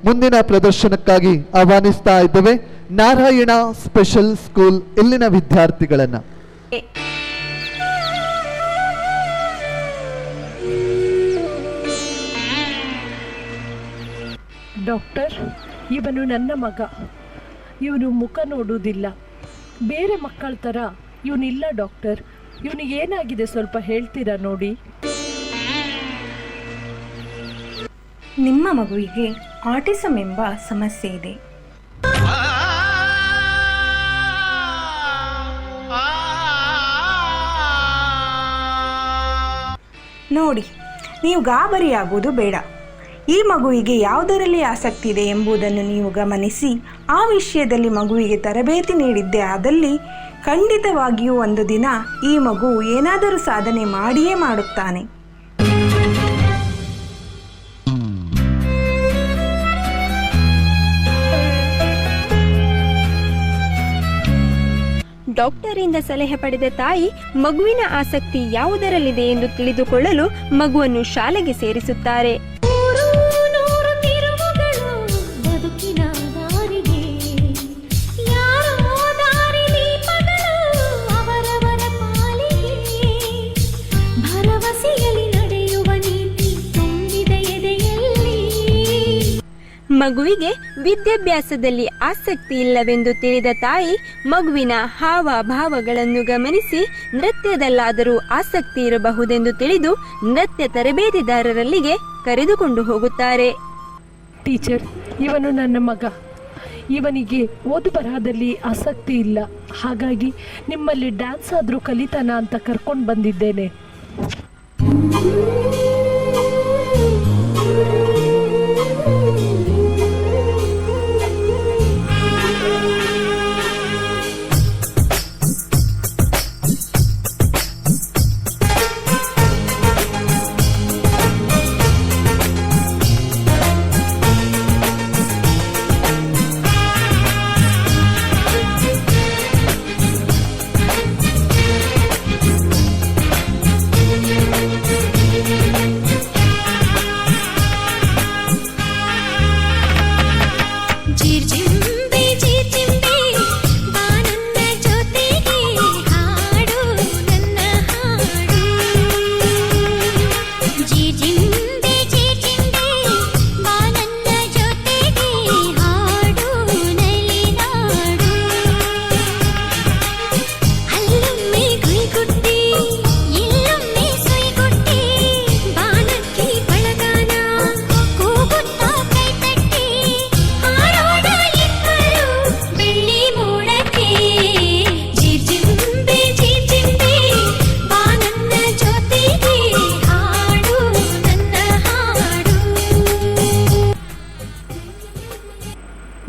ಮುಂದಿನ ಪ್ರದರ್ಶನಕ್ಕಾಗಿ ಆಹ್ವಾನಿಸ್ತಾ ಇದ್ದೇವೆ Narayana special school ಇಲ್ಲಿನ ವಿದ್ಯಾರ್ಥಿಗಳನ್ನ. ಡಾಕ್ಟರ್, ಇವನು ನನ್ನ ಮಗ. ಇವನು ಮುಖ ನೋಡುವುದಿಲ್ಲ, ಬೇರೆ ಮಕ್ಕಳ ಥರ ಇವನಿಲ್ಲ ಡಾಕ್ಟರ್. ಇವನಿಗೆ ಏನಾಗಿದೆ ಸ್ವಲ್ಪ ಹೇಳ್ತೀರಾ ನೋಡಿ? ನಿಮ್ಮ ಮಗುವಿಗೆ ಆಟಿಸಮ್ ಎಂಬ ಸಮಸ್ಯೆ ಇದೆ. ನೋಡಿ, ನೀವು ಗಾಬರಿಯಾಗುವುದು ಬೇಡ. ಈ ಮಗುವಿಗೆ ಯಾವುದರಲ್ಲಿ ಆಸಕ್ತಿ ಇದೆ ಎಂಬುದನ್ನು ನೀವು ಗಮನಿಸಿ ಆ ವಿಷಯದಲ್ಲಿ ಮಗುವಿಗೆ ತರಬೇತಿ ನೀಡಿದ್ದೇ ಆದಲ್ಲಿ ಖಂಡಿತವಾಗಿಯೂ ಒಂದು ದಿನ ಈ ಮಗು ಏನಾದರೂ ಸಾಧನೆ ಮಾಡಿಯೇ ಮಾಡುತ್ತಾನೆ. ಡಾಕ್ಟರಿಂದ ಸಲಹೆ ಪಡೆದ ತಾಯಿ ಮಗುವಿನ ಆಸಕ್ತಿ ಯಾವುದರಲ್ಲಿದೆ ಎಂದು ತಿಳಿದುಕೊಳ್ಳಲು ಮಗುವನ್ನು ಶಾಲೆಗೆ ಸೇರಿಸುತ್ತಾರೆ. ಮಗುವಿಗೆ ವಿದ್ಯಾಭ್ಯಾಸದಲ್ಲಿ ಆಸಕ್ತಿ ಇಲ್ಲವೆಂದು ತಿಳಿದ ತಾಯಿ ಮಗುವಿನ ಹಾವಭಾವಗಳನ್ನು ಗಮನಿಸಿ ನೃತ್ಯದಲ್ಲಾದರೂ ಆಸಕ್ತಿ ಇರಬಹುದೆಂದು ತಿಳಿದು ನೃತ್ಯ ತರಬೇತಿದಾರರಲ್ಲಿಗೆ ಕರೆದುಕೊಂಡು ಹೋಗುತ್ತಾರೆ. ಟೀಚರ್, ಇವನು ನನ್ನ ಮಗ. ಇವನಿಗೆ ಓದು ಬರಹದಲ್ಲಿ ಆಸಕ್ತಿ ಇಲ್ಲ, ಹಾಗಾಗಿ ನಿಮ್ಮಲ್ಲಿ ಡ್ಯಾನ್ಸ್ ಆದರೂ ಕಲಿತಾನ ಅಂತ ಕರ್ಕೊಂಡು ಬಂದಿದ್ದೇನೆ.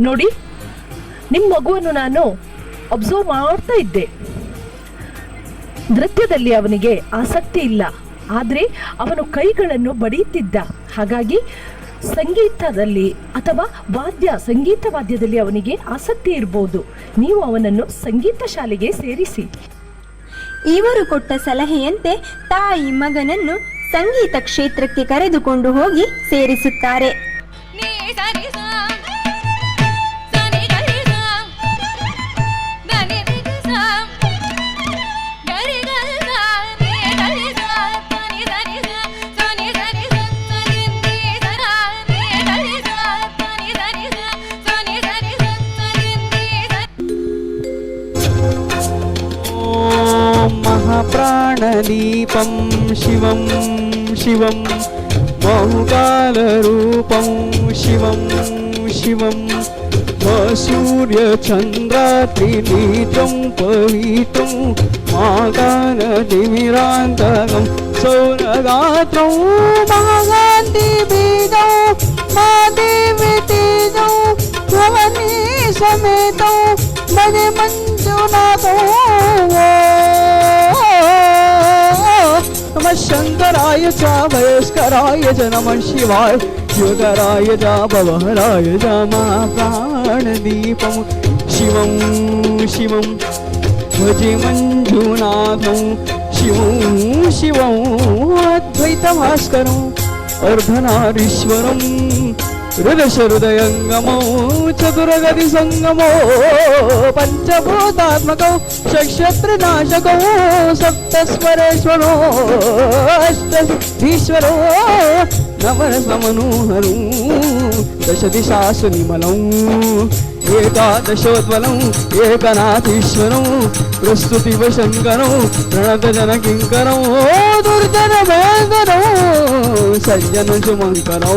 ನೋಡಿ, ನಿಮ್ಮ ಮಗುವನ್ನು ನಾನು ಅಬ್ಸರ್ವ್ ಮಾಡ್ತಾ ಇದ್ದೆ. ನೃತ್ಯದಲ್ಲಿ ಅವನಿಗೆ ಆಸಕ್ತಿ ಇಲ್ಲ, ಆದರೆ ಅವನು ಕೈಗಳನ್ನು ಬಡಿಯುತ್ತಿದ್ದ. ಹಾಗಾಗಿ ಸಂಗೀತದಲ್ಲಿ ಅಥವಾ ಸಂಗೀತ ವಾದ್ಯದಲ್ಲಿ ಅವನಿಗೆ ಆಸಕ್ತಿ ಇರಬಹುದು. ನೀವು ಅವನನ್ನು ಸಂಗೀತ ಶಾಲೆಗೆ ಸೇರಿಸಿ. ಇವರು ಕೊಟ್ಟ ಸಲಹೆಯಂತೆ ತಾಯಿ ಮಗನನ್ನು ಸಂಗೀತ ಕ್ಷೇತ್ರಕ್ಕೆ ಕರೆದುಕೊಂಡು ಹೋಗಿ ಸೇರಿಸುತ್ತಾರೆ. प्राणदीपं शिवं शिवं बहुकालरूपं शिवं शिवं सूर्यचन्द्रात्रिनीतं पवित्रं मागानतिमिरान्तकं सौरगात्रं महाकान्तिबीजं मादेवीतेजं भवनी समेतं भजे मञ्जुनाथो नमः शंकराय च वयस्कराय च नमः शिवाय शिवकराय च भवहराय च महाप्राणदीपं शिवं शिवं भजे मञ्जुनाथं शिवं शिवं अद्वैतभास्करम् अर्धनारीश्वरं हृदयशहृदयङ्गमो चतुरगति संगमो पंचभूतात्मकौ षट्क्षत्रनाशकौ सप्तस्वरेश्वरो अष्टसिद्धीश्वरो नवरसमनोहरौ दशदिशासु निमलौ एकादशोज्वलौ एकनाथीश्वरौ प्रस्तुतिवशङ्करौ प्रणतजनकिङ्करौ दुर्जनवेदनौ सज्जनसुमङ्करौ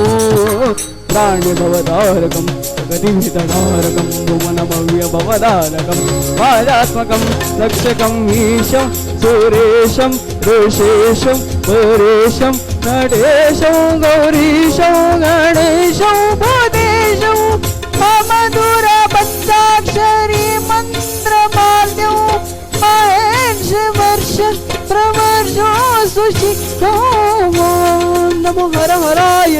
प्राण्यभवतारकं गतिभितधारकं भुवनभव्यभवदारकं वाजात्मकं रक्षकं ईशं सुरेशं ऋषेशं परेशं नटेशं गौरीशं गणेशं भूतेशं मधुर पञ्चाक्षरी मन्त्रमाल्यं महेश वर्ष प्रवर्षो सुशिक्षो नमो हर हराय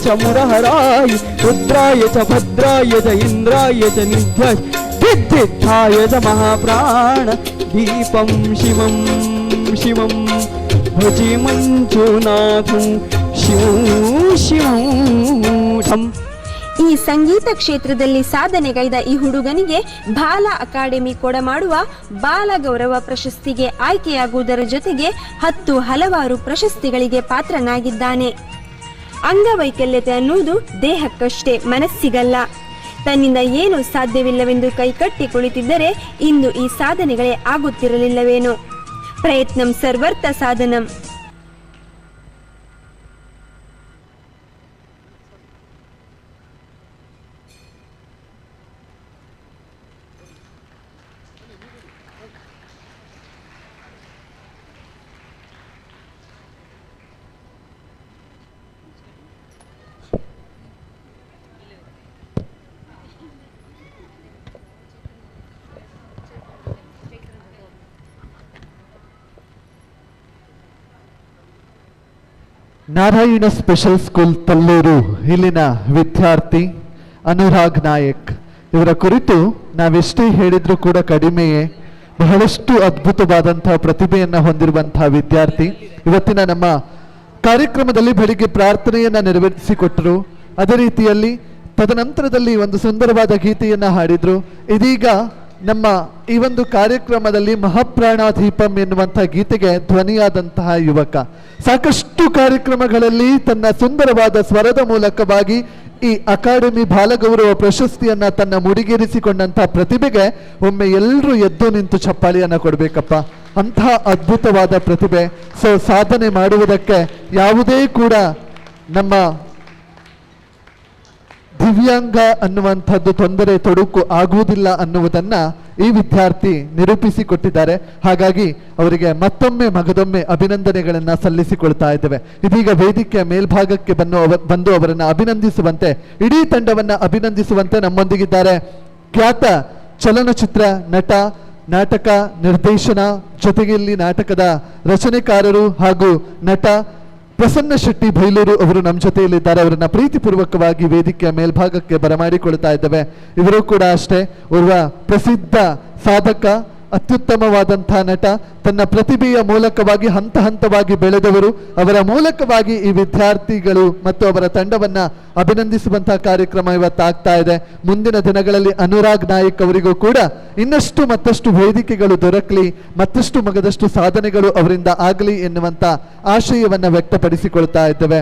च मुरहराय रुद्राय च भद्राय च इन्द्राय च निध्याय विद्युत्थाय च महाप्राण दीपं शिवं शिवं भजे मञ्जुनाथं शिवं शिवं ठम् ಈ ಸಂಗೀತ ಕ್ಷೇತ್ರದಲ್ಲಿ ಸಾಧನೆಗೈದ ಈ ಹುಡುಗನಿಗೆ ಬಾಲ ಅಕಾಡೆಮಿ ಕೊಡಮಾಡುವ ಬಾಲ ಗೌರವ ಪ್ರಶಸ್ತಿಗೆ ಆಯ್ಕೆಯಾಗುವುದರ ಜೊತೆಗೆ 10 ಹಲವಾರು ಪ್ರಶಸ್ತಿಗಳಿಗೆ ಪಾತ್ರನಾಗಿದ್ದಾನೆ. ಅಂಗವೈಕಲ್ಯತೆ ಅನ್ನುವುದು ದೇಹಕ್ಕಷ್ಟೇ, ಮನಸ್ಸಿಗಲ್ಲ. ತನ್ನಿಂದ ಏನು ಸಾಧ್ಯವಿಲ್ಲವೆಂದು ಕೈಕಟ್ಟಿ ಕುಳಿತಿದ್ದರೆ ಇಂದು ಈ ಸಾಧನೆಗಳೇ ಆಗುತ್ತಿರಲಿಲ್ಲವೇನೋ. ಪ್ರಯತ್ನಂ ಸರ್ವರ್ಥ ಸಾಧನಂ. ನಾರಾಯಣ ಸ್ಪೆಷಲ್ ಸ್ಕೂಲ್ ತಲ್ಲೂರು ಇಲ್ಲಿನ ವಿದ್ಯಾರ್ಥಿ ಅನುರಾಗ್ ನಾಯಕ್ ಇವರ ಕುರಿತು ನಾವೆಷ್ಟೇ ಹೇಳಿದ್ರೂ ಕೂಡ ಕಡಿಮೆಯೇ. ಬಹಳಷ್ಟು ಅದ್ಭುತವಾದಂತಹ ಪ್ರತಿಭೆಯನ್ನು ಹೊಂದಿರುವಂತಹ ವಿದ್ಯಾರ್ಥಿ. ಇವತ್ತಿನ ನಮ್ಮ ಕಾರ್ಯಕ್ರಮದಲ್ಲಿ ಬೆಳಿಗ್ಗೆ ಪ್ರಾರ್ಥನೆಯನ್ನ ನೆರವೇರಿಸಿಕೊಟ್ಟರು. ಅದೇ ರೀತಿಯಲ್ಲಿ ತದನಂತರದಲ್ಲಿ ಒಂದು ಸುಂದರವಾದ ಗೀತೆಯನ್ನ ಹಾಡಿದ್ರು. ಇದೀಗ ನಮ್ಮ ಈ ಒಂದು ಕಾರ್ಯಕ್ರಮದಲ್ಲಿ ಮಹಾಪ್ರಾಣಾದೀಪಂ ಎನ್ನುವಂತಹ ಗೀತೆಗೆ ಧ್ವನಿಯಾದಂತಹ ಯುವಕ. ಸಾಕಷ್ಟು ಕಾರ್ಯಕ್ರಮಗಳಲ್ಲಿ ತನ್ನ ಸುಂದರವಾದ ಸ್ವರದ ಮೂಲಕವಾಗಿ ಈ ಅಕಾಡೆಮಿ ಬಾಲಗೌರವ ಪ್ರಶಸ್ತಿಯನ್ನ ತನ್ನ ಮುಡಿಗೇರಿಸಿಕೊಂಡಂತಹ ಪ್ರತಿಭೆಗೆ ಒಮ್ಮೆ ಎಲ್ಲರೂ ಎದ್ದು ನಿಂತು ಚಪ್ಪಾಳಿಯನ್ನ ಕೊಡಬೇಕಪ್ಪ. ಅಂತಹ ಅದ್ಭುತವಾದ ಪ್ರತಿಭೆ. ಸೊ ಸಾಧನೆ ಮಾಡುವುದಕ್ಕೆ ಯಾವುದೇ ಕೂಡ ನಮ್ಮ ದಿವ್ಯಾಂಗ ಅನ್ನುವಂಥದ್ದು ತೊಂದರೆ ತೊಡಕು ಆಗುವುದಿಲ್ಲ ಅನ್ನುವುದನ್ನ ಈ ವಿದ್ಯಾರ್ಥಿ ನಿರೂಪಿಸಿಕೊಟ್ಟಿದ್ದಾರೆ. ಹಾಗಾಗಿ ಅವರಿಗೆ ಮತ್ತೊಮ್ಮೆ ಮಗದೊಮ್ಮೆ ಅಭಿನಂದನೆಗಳನ್ನ ಸಲ್ಲಿಸಿಕೊಳ್ತಾ ಇದ್ದೇವೆ. ಇದೀಗ ವೇದಿಕೆಯ ಮೇಲ್ಭಾಗಕ್ಕೆ ಬಂದು ಅವರನ್ನ ಅಭಿನಂದಿಸುವಂತೆ, ಇಡೀ ತಂಡವನ್ನ ಅಭಿನಂದಿಸುವಂತೆ ನಮ್ಮೊಂದಿಗಿದ್ದಾರೆ ಖ್ಯಾತ ಚಲನಚಿತ್ರ ನಟ, ನಾಟಕ ನಿರ್ದೇಶನ, ಜೊತೆಗೆ ಇಲ್ಲಿ ನಾಟಕದ ರಚನೆಕಾರರು ಹಾಗೂ ನಟ ಪ್ರಸನ್ನ ಶೆಟ್ಟಿ ಬೈಲೂರು ಅವರು ನಮ್ಮ ಜೊತೆಯಲ್ಲಿದ್ದಾರೆ. ಅವರನ್ನ ಪ್ರೀತಿಪೂರ್ವಕವಾಗಿ ವೇದಿಕೆಯ ಮೇಲ್ಭಾಗಕ್ಕೆ ಬರಮಾಡಿಕೊಳ್ತಾ ಇದ್ದೇವೆ. ಇವರು ಕೂಡ ಅಷ್ಟೇ ಓರ್ವ ಪ್ರಸಿದ್ಧ ಸಾಧಕ, ಅತ್ಯುತ್ತಮವಾದಂತಹ ನಟ. ತನ್ನ ಪ್ರತಿಭೆಯ ಮೂಲಕವಾಗಿ ಹಂತ ಹಂತವಾಗಿ ಬೆಳೆದವರು. ಅವರ ಮೂಲಕವಾಗಿ ಈ ವಿದ್ಯಾರ್ಥಿಗಳು ಮತ್ತು ಅವರ ತಂಡವನ್ನ ಅಭಿನಂದಿಸುವಂತಹ ಕಾರ್ಯಕ್ರಮ ಇವತ್ತಾಗ್ತಾ ಇದೆ. ಮುಂದಿನ ದಿನಗಳಲ್ಲಿ ಅನುರಾಗ್ ನಾಯಕ್ ಅವರಿಗೂ ಕೂಡ ಇನ್ನಷ್ಟು ಮತ್ತಷ್ಟು ವೇದಿಕೆಗಳು ದೊರಕಲಿ, ಮತ್ತಷ್ಟು ಮಗದಷ್ಟು ಸಾಧನೆಗಳು ಅವರಿಂದ ಆಗಲಿ ಎನ್ನುವಂತ ಆಶಯವನ್ನ ವ್ಯಕ್ತಪಡಿಸಿಕೊಳ್ತಾ ಇದ್ದೇವೆ.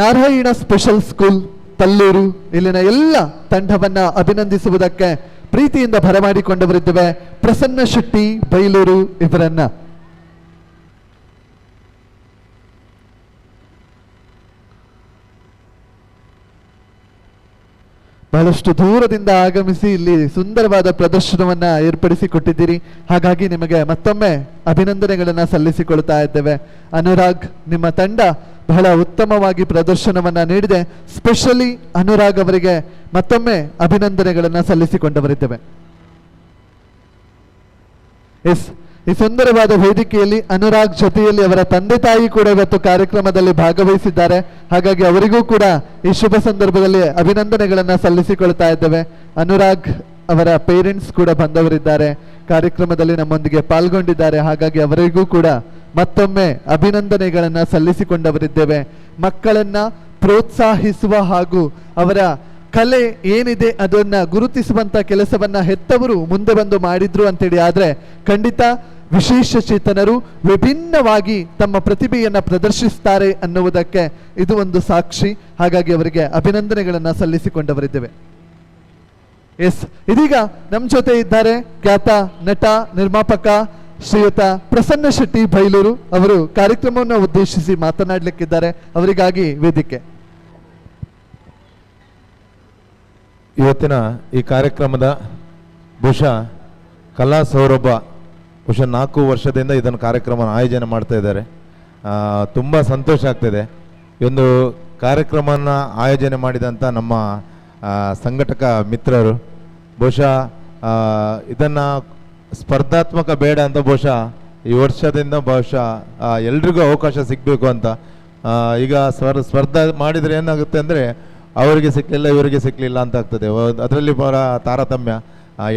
ನಾರಾಯಣ ಸ್ಪೆಷಲ್ ಸ್ಕೂಲ್ ತಲ್ಲೂರು ಇಲ್ಲಿನ ಎಲ್ಲ ತಂಡವನ್ನ ಅಭಿನಂದಿಸುವುದಕ್ಕೆ ಪ್ರೀತಿಯಿಂದ ಬರಮಾಡಿಕೊಂಡವರಿದ್ದೇವೆ ಪ್ರಸನ್ನ ಶೆಟ್ಟಿ ಬೈಲೂರು ಇವರನ್ನ. ಬಹಳಷ್ಟು ದೂರದಿಂದ ಆಗಮಿಸಿ ಇಲ್ಲಿ ಸುಂದರವಾದ ಪ್ರದರ್ಶನವನ್ನ ಏರ್ಪಡಿಸಿಕೊಟ್ಟಿದ್ದೀರಿ. ಹಾಗಾಗಿ ನಿಮಗೆ ಮತ್ತೊಮ್ಮೆ ಅಭಿನಂದನೆಗಳನ್ನ ಸಲ್ಲಿಸಿಕೊಳ್ತಾ ಇದ್ದೇವೆ. ಅನುರಾಗ್, ನಿಮ್ಮ ತಂಡ ಬಹಳ ಉತ್ತಮವಾಗಿ ಪ್ರದರ್ಶನವನ್ನ ನೀಡಿದೆ. ಸ್ಪೆಷಲಿ ಅನುರಾಗ್ ಅವರಿಗೆ ಮತ್ತೊಮ್ಮೆ ಅಭಿನಂದನೆಗಳನ್ನ ಸಲ್ಲಿಸಿಕೊಂಡವರಿದ್ದೇವೆ. ಎಸ್, ಈ ಸುಂದರವಾದ ವೇದಿಕೆಯಲ್ಲಿ ಅನುರಾಗ್ ಜೊತೆಯಲ್ಲಿ ಅವರ ತಂದೆ ತಾಯಿ ಕೂಡ ಇವತ್ತು ಕಾರ್ಯಕ್ರಮದಲ್ಲಿ ಭಾಗವಹಿಸಿದ್ದಾರೆ. ಹಾಗಾಗಿ ಅವರಿಗೂ ಕೂಡ ಈ ಶುಭ ಸಂದರ್ಭದಲ್ಲಿ ಅಭಿನಂದನೆಗಳನ್ನ ಸಲ್ಲಿಸಿಕೊಳ್ತಾ ಇದ್ದೇವೆ. ಅನುರಾಗ್ ಅವರ ಪೇರೆಂಟ್ಸ್ ಕೂಡ ಬಂದವರಿದ್ದಾರೆ, ಕಾರ್ಯಕ್ರಮದಲ್ಲಿ ನಮ್ಮೊಂದಿಗೆ ಪಾಲ್ಗೊಂಡಿದ್ದಾರೆ. ಹಾಗಾಗಿ ಅವರಿಗೂ ಕೂಡ ಮತ್ತೊಮ್ಮೆ ಅಭಿನಂದನೆಗಳನ್ನ ಸಲ್ಲಿಸಿಕೊಂಡವರಿದ್ದೇವೆ. ಮಕ್ಕಳನ್ನ ಪ್ರೋತ್ಸಾಹಿಸುವ ಹಾಗೂ ಅವರ ಕಲೆ ಏನಿದೆ ಅದನ್ನ ಗುರುತಿಸುವಂತ ಕೆಲಸವನ್ನ ಹೆತ್ತವರು ಮುಂದೆ ಬಂದು ಮಾಡಿದ್ರು ಅಂತೇಳಿ ಆದ್ರೆ ಖಂಡಿತ ವಿಶೇಷ ಚೇತನರು ವಿಭಿನ್ನವಾಗಿ ತಮ್ಮ ಪ್ರತಿಭೆಯನ್ನ ಪ್ರದರ್ಶಿಸ್ತಾರೆ ಅನ್ನುವುದಕ್ಕೆ ಇದು ಒಂದು ಸಾಕ್ಷಿ. ಹಾಗಾಗಿ ಅವರಿಗೆ ಅಭಿನಂದನೆಗಳನ್ನ ಸಲ್ಲಿಸಿಕೊಂಡವರಿದ್ದೇವೆ. ಎಸ್, ಇದೀಗ ನಮ್ಮ ಜೊತೆ ಇದ್ದಾರೆ ಖ್ಯಾತ ನಟ ನಿರ್ಮಾಪಕ ಶ್ರೀಯುತ ಪ್ರಸನ್ನ ಶೆಟ್ಟಿ ಬೈಲೂರು. ಅವರು ಕಾರ್ಯಕ್ರಮವನ್ನು ಉದ್ದೇಶಿಸಿ ಮಾತನಾಡಲಿಕ್ಕಿದ್ದಾರೆ. ಅವರಿಗಾಗಿ ವೇದಿಕೆ. ಇವತ್ತಿನ ಈ ಕಾರ್ಯಕ್ರಮದ ಬಹುಶಃ ಕಲಾ ಸೌರಭ ಬಹುಶಃ 4 ವರ್ಷದಿಂದ ಇದನ್ನು ಕಾರ್ಯಕ್ರಮ ಆಯೋಜನೆ ಮಾಡ್ತಾ ಇದ್ದಾರೆ. ತುಂಬ ಸಂತೋಷ ಆಗ್ತಿದೆ. ಈ ಒಂದು ಕಾರ್ಯಕ್ರಮವನ್ನು ಆಯೋಜನೆ ಮಾಡಿದಂಥ ನಮ್ಮ ಸಂಘಟಕ ಮಿತ್ರರು ಬಹುಶಃ ಇದನ್ನು ಸ್ಪರ್ಧಾತ್ಮಕ ಬೇಡ ಅಂತ ಬಹುಶಃ ಈ ವರ್ಷದಿಂದ ಬಹುಶಃ ಎಲ್ರಿಗೂ ಅವಕಾಶ ಸಿಗಬೇಕು ಅಂತ ಈಗ ಸ್ಪರ್ಧೆ ಮಾಡಿದರೆ ಏನಾಗುತ್ತೆ ಅಂದರೆ ಅವರಿಗೆ ಸಿಕ್ಕಲಿಲ್ಲ ಇವರಿಗೆ ಸಿಕ್ಕಲಿಲ್ಲ ಅಂತ ಆಗ್ತದೆ. ಅದರಲ್ಲಿ ಬಹಳ ತಾರತಮ್ಯ,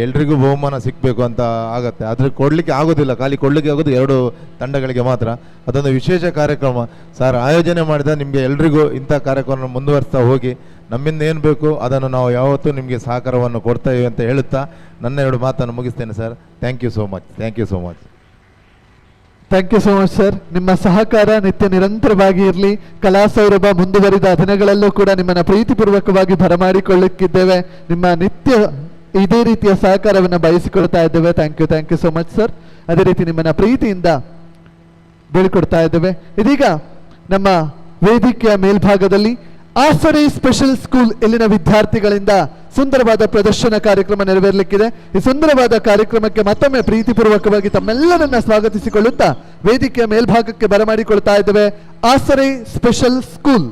ಎಲ್ರಿಗೂ ಬಹುಮಾನ ಸಿಗಬೇಕು ಅಂತ ಆಗತ್ತೆ. ಆದರೆ ಕೊಡಲಿಕ್ಕೆ ಆಗೋದಿಲ್ಲ, ಖಾಲಿ ಕೊಡಲಿಕ್ಕೆ ಆಗೋದು 2 ತಂಡಗಳಿಗೆ ಮಾತ್ರ. ಅದೊಂದು ವಿಶೇಷ ಕಾರ್ಯಕ್ರಮ ಸರ್ ಆಯೋಜನೆ ಮಾಡಿದ. ನಿಮಗೆ ಎಲ್ರಿಗೂ ಇಂಥ ಕಾರ್ಯಕ್ರಮ ಮುಂದುವರಿಸ್ತಾ ಹೋಗಿ, ನಮ್ಮಿಂದ ಏನು ಬೇಕು ಅದನ್ನು ನಾವು ಯಾವತ್ತೂ ನಿಮಗೆ ಸಹಕಾರವನ್ನು ಕೊಡ್ತೇವೆ ಅಂತ ಹೇಳುತ್ತಾ ನನ್ನ 2 ಮಾತನ್ನು ಮುಗಿಸ್ತೇನೆ sir. Thank you so much. Thank you so much. Thank you so much sir. ನಿಮ್ಮ ಸಹಕಾರ ನಿತ್ಯ ನಿರಂತರವಾಗಿ ಇರಲಿ. ಕಲಾ ಸೌರಭ ಮುಂದುವರಿದ ದಿನಗಳಲ್ಲೂ ಕೂಡ ನಿಮ್ಮನ್ನು ಪ್ರೀತಿಪೂರ್ವಕವಾಗಿ ಬರಮಾಡಿಕೊಳ್ಳಿಕ್ಕಿದ್ದೇವೆ. ನಿಮ್ಮ ನಿತ್ಯ ಇದೇ ರೀತಿಯ ಸಹಕಾರವನ್ನು ಬಯಸಿಕೊಳ್ತಾ ಇದ್ದೇವೆ. Thank you so much sir. ಅದೇ ರೀತಿ ನಿಮ್ಮನ್ನ ಪ್ರೀತಿಯಿಂದ ಬೀಳ್ಕೊಡ್ತಾ ಇದ್ದೇವೆ. ಇದೀಗ ನಮ್ಮ ವೇದಿಕೆಯ ಮೇಲ್ಭಾಗದಲ್ಲಿ ಆಸರೆ ಸ್ಪೆಷಲ್ ಸ್ಕೂಲ್ ಇಲ್ಲಿನ ವಿದ್ಯಾರ್ಥಿಗಳಿಂದ ಸುಂದರವಾದ ಪ್ರದರ್ಶನ ಕಾರ್ಯಕ್ರಮ ನೆರವೇರಲಿಕ್ಕಿದೆ. ಈ ಸುಂದರವಾದ ಕಾರ್ಯಕ್ರಮಕ್ಕೆ ಮತ್ತೊಮ್ಮೆ ಪ್ರೀತಿಪೂರ್ವಕವಾಗಿ ತಮ್ಮೆಲ್ಲರನ್ನ ಸ್ವಾಗತಿಸಿಕೊಳ್ಳುತ್ತಾ ವೇದಿಕೆಯ ಮೇಲ್ಭಾಗಕ್ಕೆ ಬರಮಾಡಿಕೊಳ್ತಾ ಇದ್ದೇವೆ ಆಸರೆ ಸ್ಪೆಷಲ್ ಸ್ಕೂಲ್.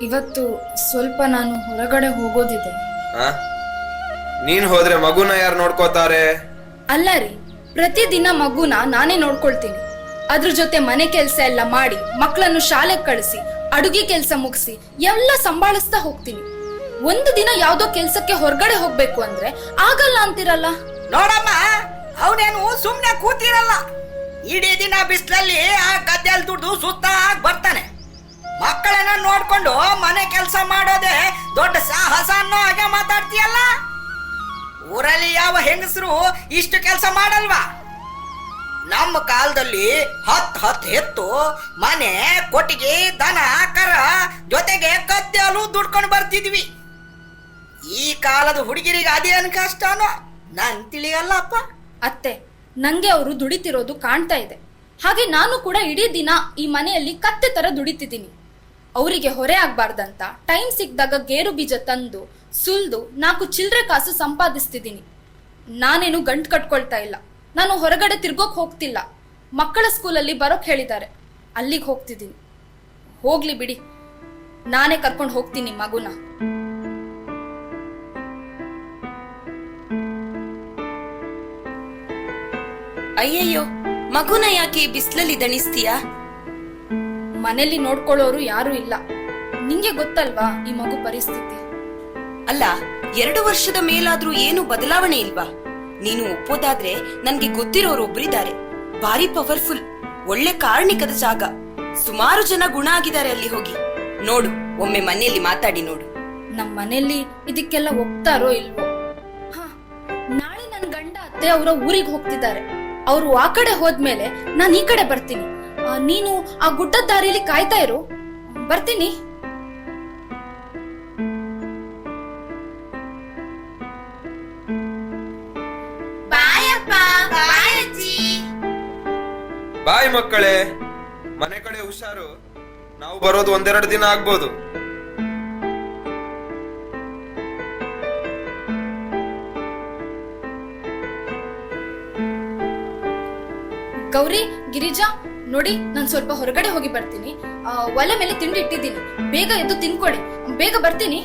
ಇವತ್ತು ಸ್ವಲ್ಪ ನಾನು ಹೊರಗಡೆ ಹೋಗೋದಿದೆ. ನೀನ್ ಹೋದ್ರೆ ಮಗುನ ಯಾರು ನೋಡ್ಕೋತಾರೆ? ಅಲ್ಲ ರೀ, ಪ್ರತಿದಿನ ಮಗುನ ನಾನೇ ನೋಡ್ಕೊಳ್ತೀನಿ. ಅದ್ರ ಜೊತೆ ಮನೆ ಕೆಲ್ಸ ಎಲ್ಲ ಮಾಡಿ, ಮಕ್ಕಳನ್ನು ಶಾಲೆಗೆ ಕಳಿಸಿ, ಅಡುಗೆ ಕೆಲ್ಸ ಮುಗಿಸಿ ಎಲ್ಲ ಸಂಭಾಳಿಸ್ತಾ ಹೋಗ್ತೀನಿ. ಒಂದು ದಿನ ಯಾವ್ದೋ ಕೆಲ್ಸಕ್ಕೆ ಹೊರಗಡೆ ಹೋಗ್ಬೇಕು ಅಂದ್ರೆ ಆಗಲ್ಲ ಅಂತಿರಲ್ಲ. ನೋಡಮ್ಮ, ಅವನೇನು ಸುಮ್ನೆ ಕೂತಿರಲ್ಲ. ಇಡೀ ದಿನ ಬಿಸಿಲಲ್ಲಿ ಆ ಗದ್ದೆಯಲ್ಲಿ ದುಡ್ದು ಸುತ್ತಾಗಿ ಬರ್ತಾನೆ. ಮಕ್ಕಳನ್ನ ನೋಡ್ಕೊಂಡು ಮನೆ ಕೆಲಸ ಮಾಡೋದೇ ದೊಡ್ಡ ಸಾಹಸ ಅನ್ನೋ ಹಾಗೆ ಮಾತಾಡ್ತೀಯಲ್ಲ. ಊರಲ್ಲಿ ಯಾವ ಹೆಂಗಸರು ಇಷ್ಟು ಕೆಲಸ ಮಾಡಲ್ವಾ? ನಮ್ಮ ಕಾಲದಲ್ಲಿ 10 ಎತ್ತು, ಮನೆ, ಕೊಟ್ಟಿಗೆ, ದನ, ಕರ ಜೊತೆಗೆ ಗದ್ದೆಯಲ್ಲೂ ದುಡ್ಕೊಂಡು ಬರ್ತಿದ್ವಿ. ಈ ಕಾಲದ ಹುಡುಗಿರಿಗೆ ಅದೇನು ಕಷ್ಟನೋ ನಾನ್ ತಿಳಿಯಲ್ಲಪ್ಪ. ಅತ್ತೆ, ನಂಗೆ ಅವರು ದುಡಿತಿರೋದು ಕಾಣ್ತಾ ಇದೆ. ಹಾಗೆ ನಾನು ಕೂಡ ಇಡೀ ದಿನ ಈ ಮನೆಯಲ್ಲಿ ಕತ್ತೆ ತರ ದುಡಿತಿದ್ದೀನಿ. ಅವರಿಗೆ ಹೊರೆ ಆಗ್ಬಾರ್ದಂತ ಟೈಮ್ ಸಿಕ್ಕಿದಾಗ ಗೇರು ಬೀಜ ತಂದು ಸುಲ್ದು 4 ಚಿಲ್ಲರೆ ಕಾಸು ಸಂಪಾದಿಸ್ತಿದ್ದೀನಿ. ನಾನೇನು ಗಂಟು ಕಟ್ಕೊಳ್ತಾ ಇಲ್ಲ. ನಾನು ಹೊರಗಡೆ ತಿರ್ಗೋಕ್ ಹೋಗ್ತಿಲ್ಲ. ಮಕ್ಕಳ ಸ್ಕೂಲಲ್ಲಿ ಬರೋಕ್ ಹೇಳಿದ್ದಾರೆ, ಅಲ್ಲಿಗೆ ಹೋಗ್ತಿದ್ದೀನಿ. ಹೋಗ್ಲಿ ಬಿಡಿ, ನಾನೇ ಕರ್ಕೊಂಡು ಹೋಗ್ತೀನಿ ಮಗುನ. ಅಯ್ಯಯ್ಯೋ, ಮಗುನ ಯಾಕೆ ಬಿಸಿಲಲ್ಲಿ ದಣಿಸ್ತೀಯಾ? ಮನೇಲಿ ನೋಡ್ಕೊಳ್ಳೋರು ಯಾರು ಇಲ್ಲ. ನಿಂಗೆ ಗೊತ್ತಲ್ವಾ ಈ ಮಗು ಪರಿಸ್ಥಿತಿ. ಅಲ್ಲ, 2 ವರ್ಷದ ಮೇಲಾದ್ರೂ ಏನು ಬದಲಾವಣೆ ಇಲ್ವಾ? ನೀನು ಒಪ್ಪೋದಾದ್ರೆ ನನ್ಗೆ ಗೊತ್ತಿರೋರು ಒಬ್ರಿದ್ದಾರೆ, ಭಾರಿ ಪವರ್ಫುಲ್, ಒಳ್ಳೆ ಕಾರಣಿಕದ ಜಾಗ. ಸುಮಾರು ಜನ ಗುಣ ಆಗಿದ್ದಾರೆ ಅಲ್ಲಿ ಹೋಗಿ ನೋಡು. ಒಮ್ಮೆ ಮನೆಯಲ್ಲಿ ಮಾತಾಡಿ ನೋಡು. ನಮ್ ಮನೆಯಲ್ಲಿ ಇದಕ್ಕೆಲ್ಲ ಒಪ್ತಾರೋ ಇಲ್ವೋ? ನಾಳೆ ನನ್ ಗಂಡ ಅತ್ತೆ ಅವರ ಊರಿಗೆ ಹೋಗ್ತಿದ್ದಾರೆ. ಅವರು ಆ ಕಡೆ ಹೋದ್ಮೇಲೆ ನಾನು ಈ ಕಡೆ ಬರ್ತೀನಿ. ನೀನು ಆ ಗುಡ್ಡದ ದಾರಿಯಲ್ಲಿ ಕಾಯ್ತಾ ಇರು, ಬರ್ತೀನಿ. ಬಾಯ್ ಮಕ್ಕಳೇ, ಮನೆ ಕಡೆ ಹುಷಾರು. ನಾವು ಬರೋದು 1-2 ದಿನ ಆಗ್ಬೋದು. ಗೌರಿ, ಗಿರಿಜಾ, ನೋಡಿ, ನಾನು ಸ್ವಲ್ಪ ಹೊರಗಡೆ ಹೋಗಿ ಬರ್ತೀನಿ. ಒಲೆ ಮೇಲೆ ತಿಂಡಿ ಇಟ್ಟಿದ್ದೀನಿ, ಬೇಗ ಎದ್ದು ತಿನ್ಕೊಳ್ಳಿ. ಬೇಗ ಬರ್ತೀನಿ.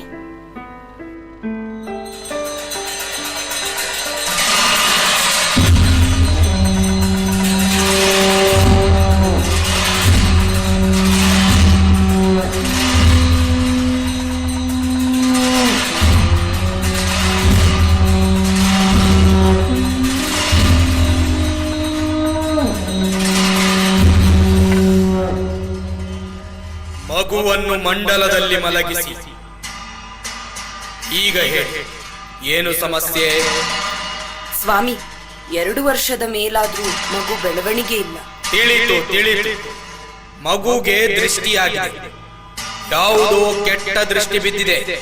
ಮಗುವನ್ನು ಮಂಡಲದಲ್ಲಿ ಮಲಗಿಸಿ. ಈಗ ಹೇಳಿ, ಏನು ಸಮಸ್ಯೆ? ಸ್ವಾಮಿ, 2 ವರ್ಷದ ಮೇಲಾದ್ರೂ ಮಗು ಬೆಳವಣಿಗೆ ಇಲ್ಲ. ತಿಳಿತು. ಮಗುಗೆ ದೃಷ್ಟಿಯಾಗಿದೆ. ಯಾವುದೋ ಕೆಟ್ಟ ದೃಷ್ಟಿ ಬಿದ್ದಿದೆ.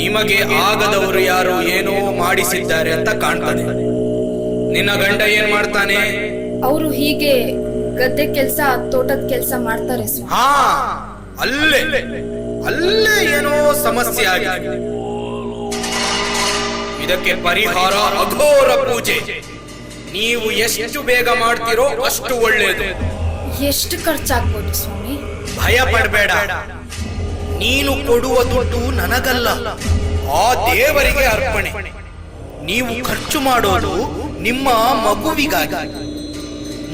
ನಿಮಗೆ ಆಗದವರು ಯಾರು ಏನೋ ಮಾಡಿಸಿದ್ದಾರೆ ಅಂತ ಕಾಣ್ತದೆ. ನಿನ್ನ ಗಂಡ ಏನ್ ಮಾಡ್ತಾನೆ? ಅವರು ಹೀಗೆ ಗದ್ದೆ ಕೆಲಸ, ತೋಟದ ಕೆಲಸ ಮಾಡ್ತಾರೆ ಸ್ವಾಮಿ. ಹಾ, ಅಲ್ಲೇ ಏನೋ ಸಮಸ್ಯೆ ಆಗಿದೆ. ಇದಕ್ಕೆ ಪರಿಹಾರ ಅಘೋರ ಪೂಜೆ. ನೀವು ಎಷ್ಟು ಬೇಗ ಮಾಡ್ತೀರೋ ಅಷ್ಟು ಒಳ್ಳೆಯದು. ಎಷ್ಟು ಖರ್ಚಾಗ್ಬೋದು ಸ್ವಾಮಿ? ಭಯ ಪಡಬೇಡ. ನೀನು ಕೊಡುವ ದುಡ್ಡು ನನಗಲ್ಲ, ಆ ದೇವರಿಗೆ ಅರ್ಪಣೆ. ನೀವು ಖರ್ಚು ಮಾಡೋದು ನಿಮ್ಮ ಮಗುವಿಗಾಗಿ.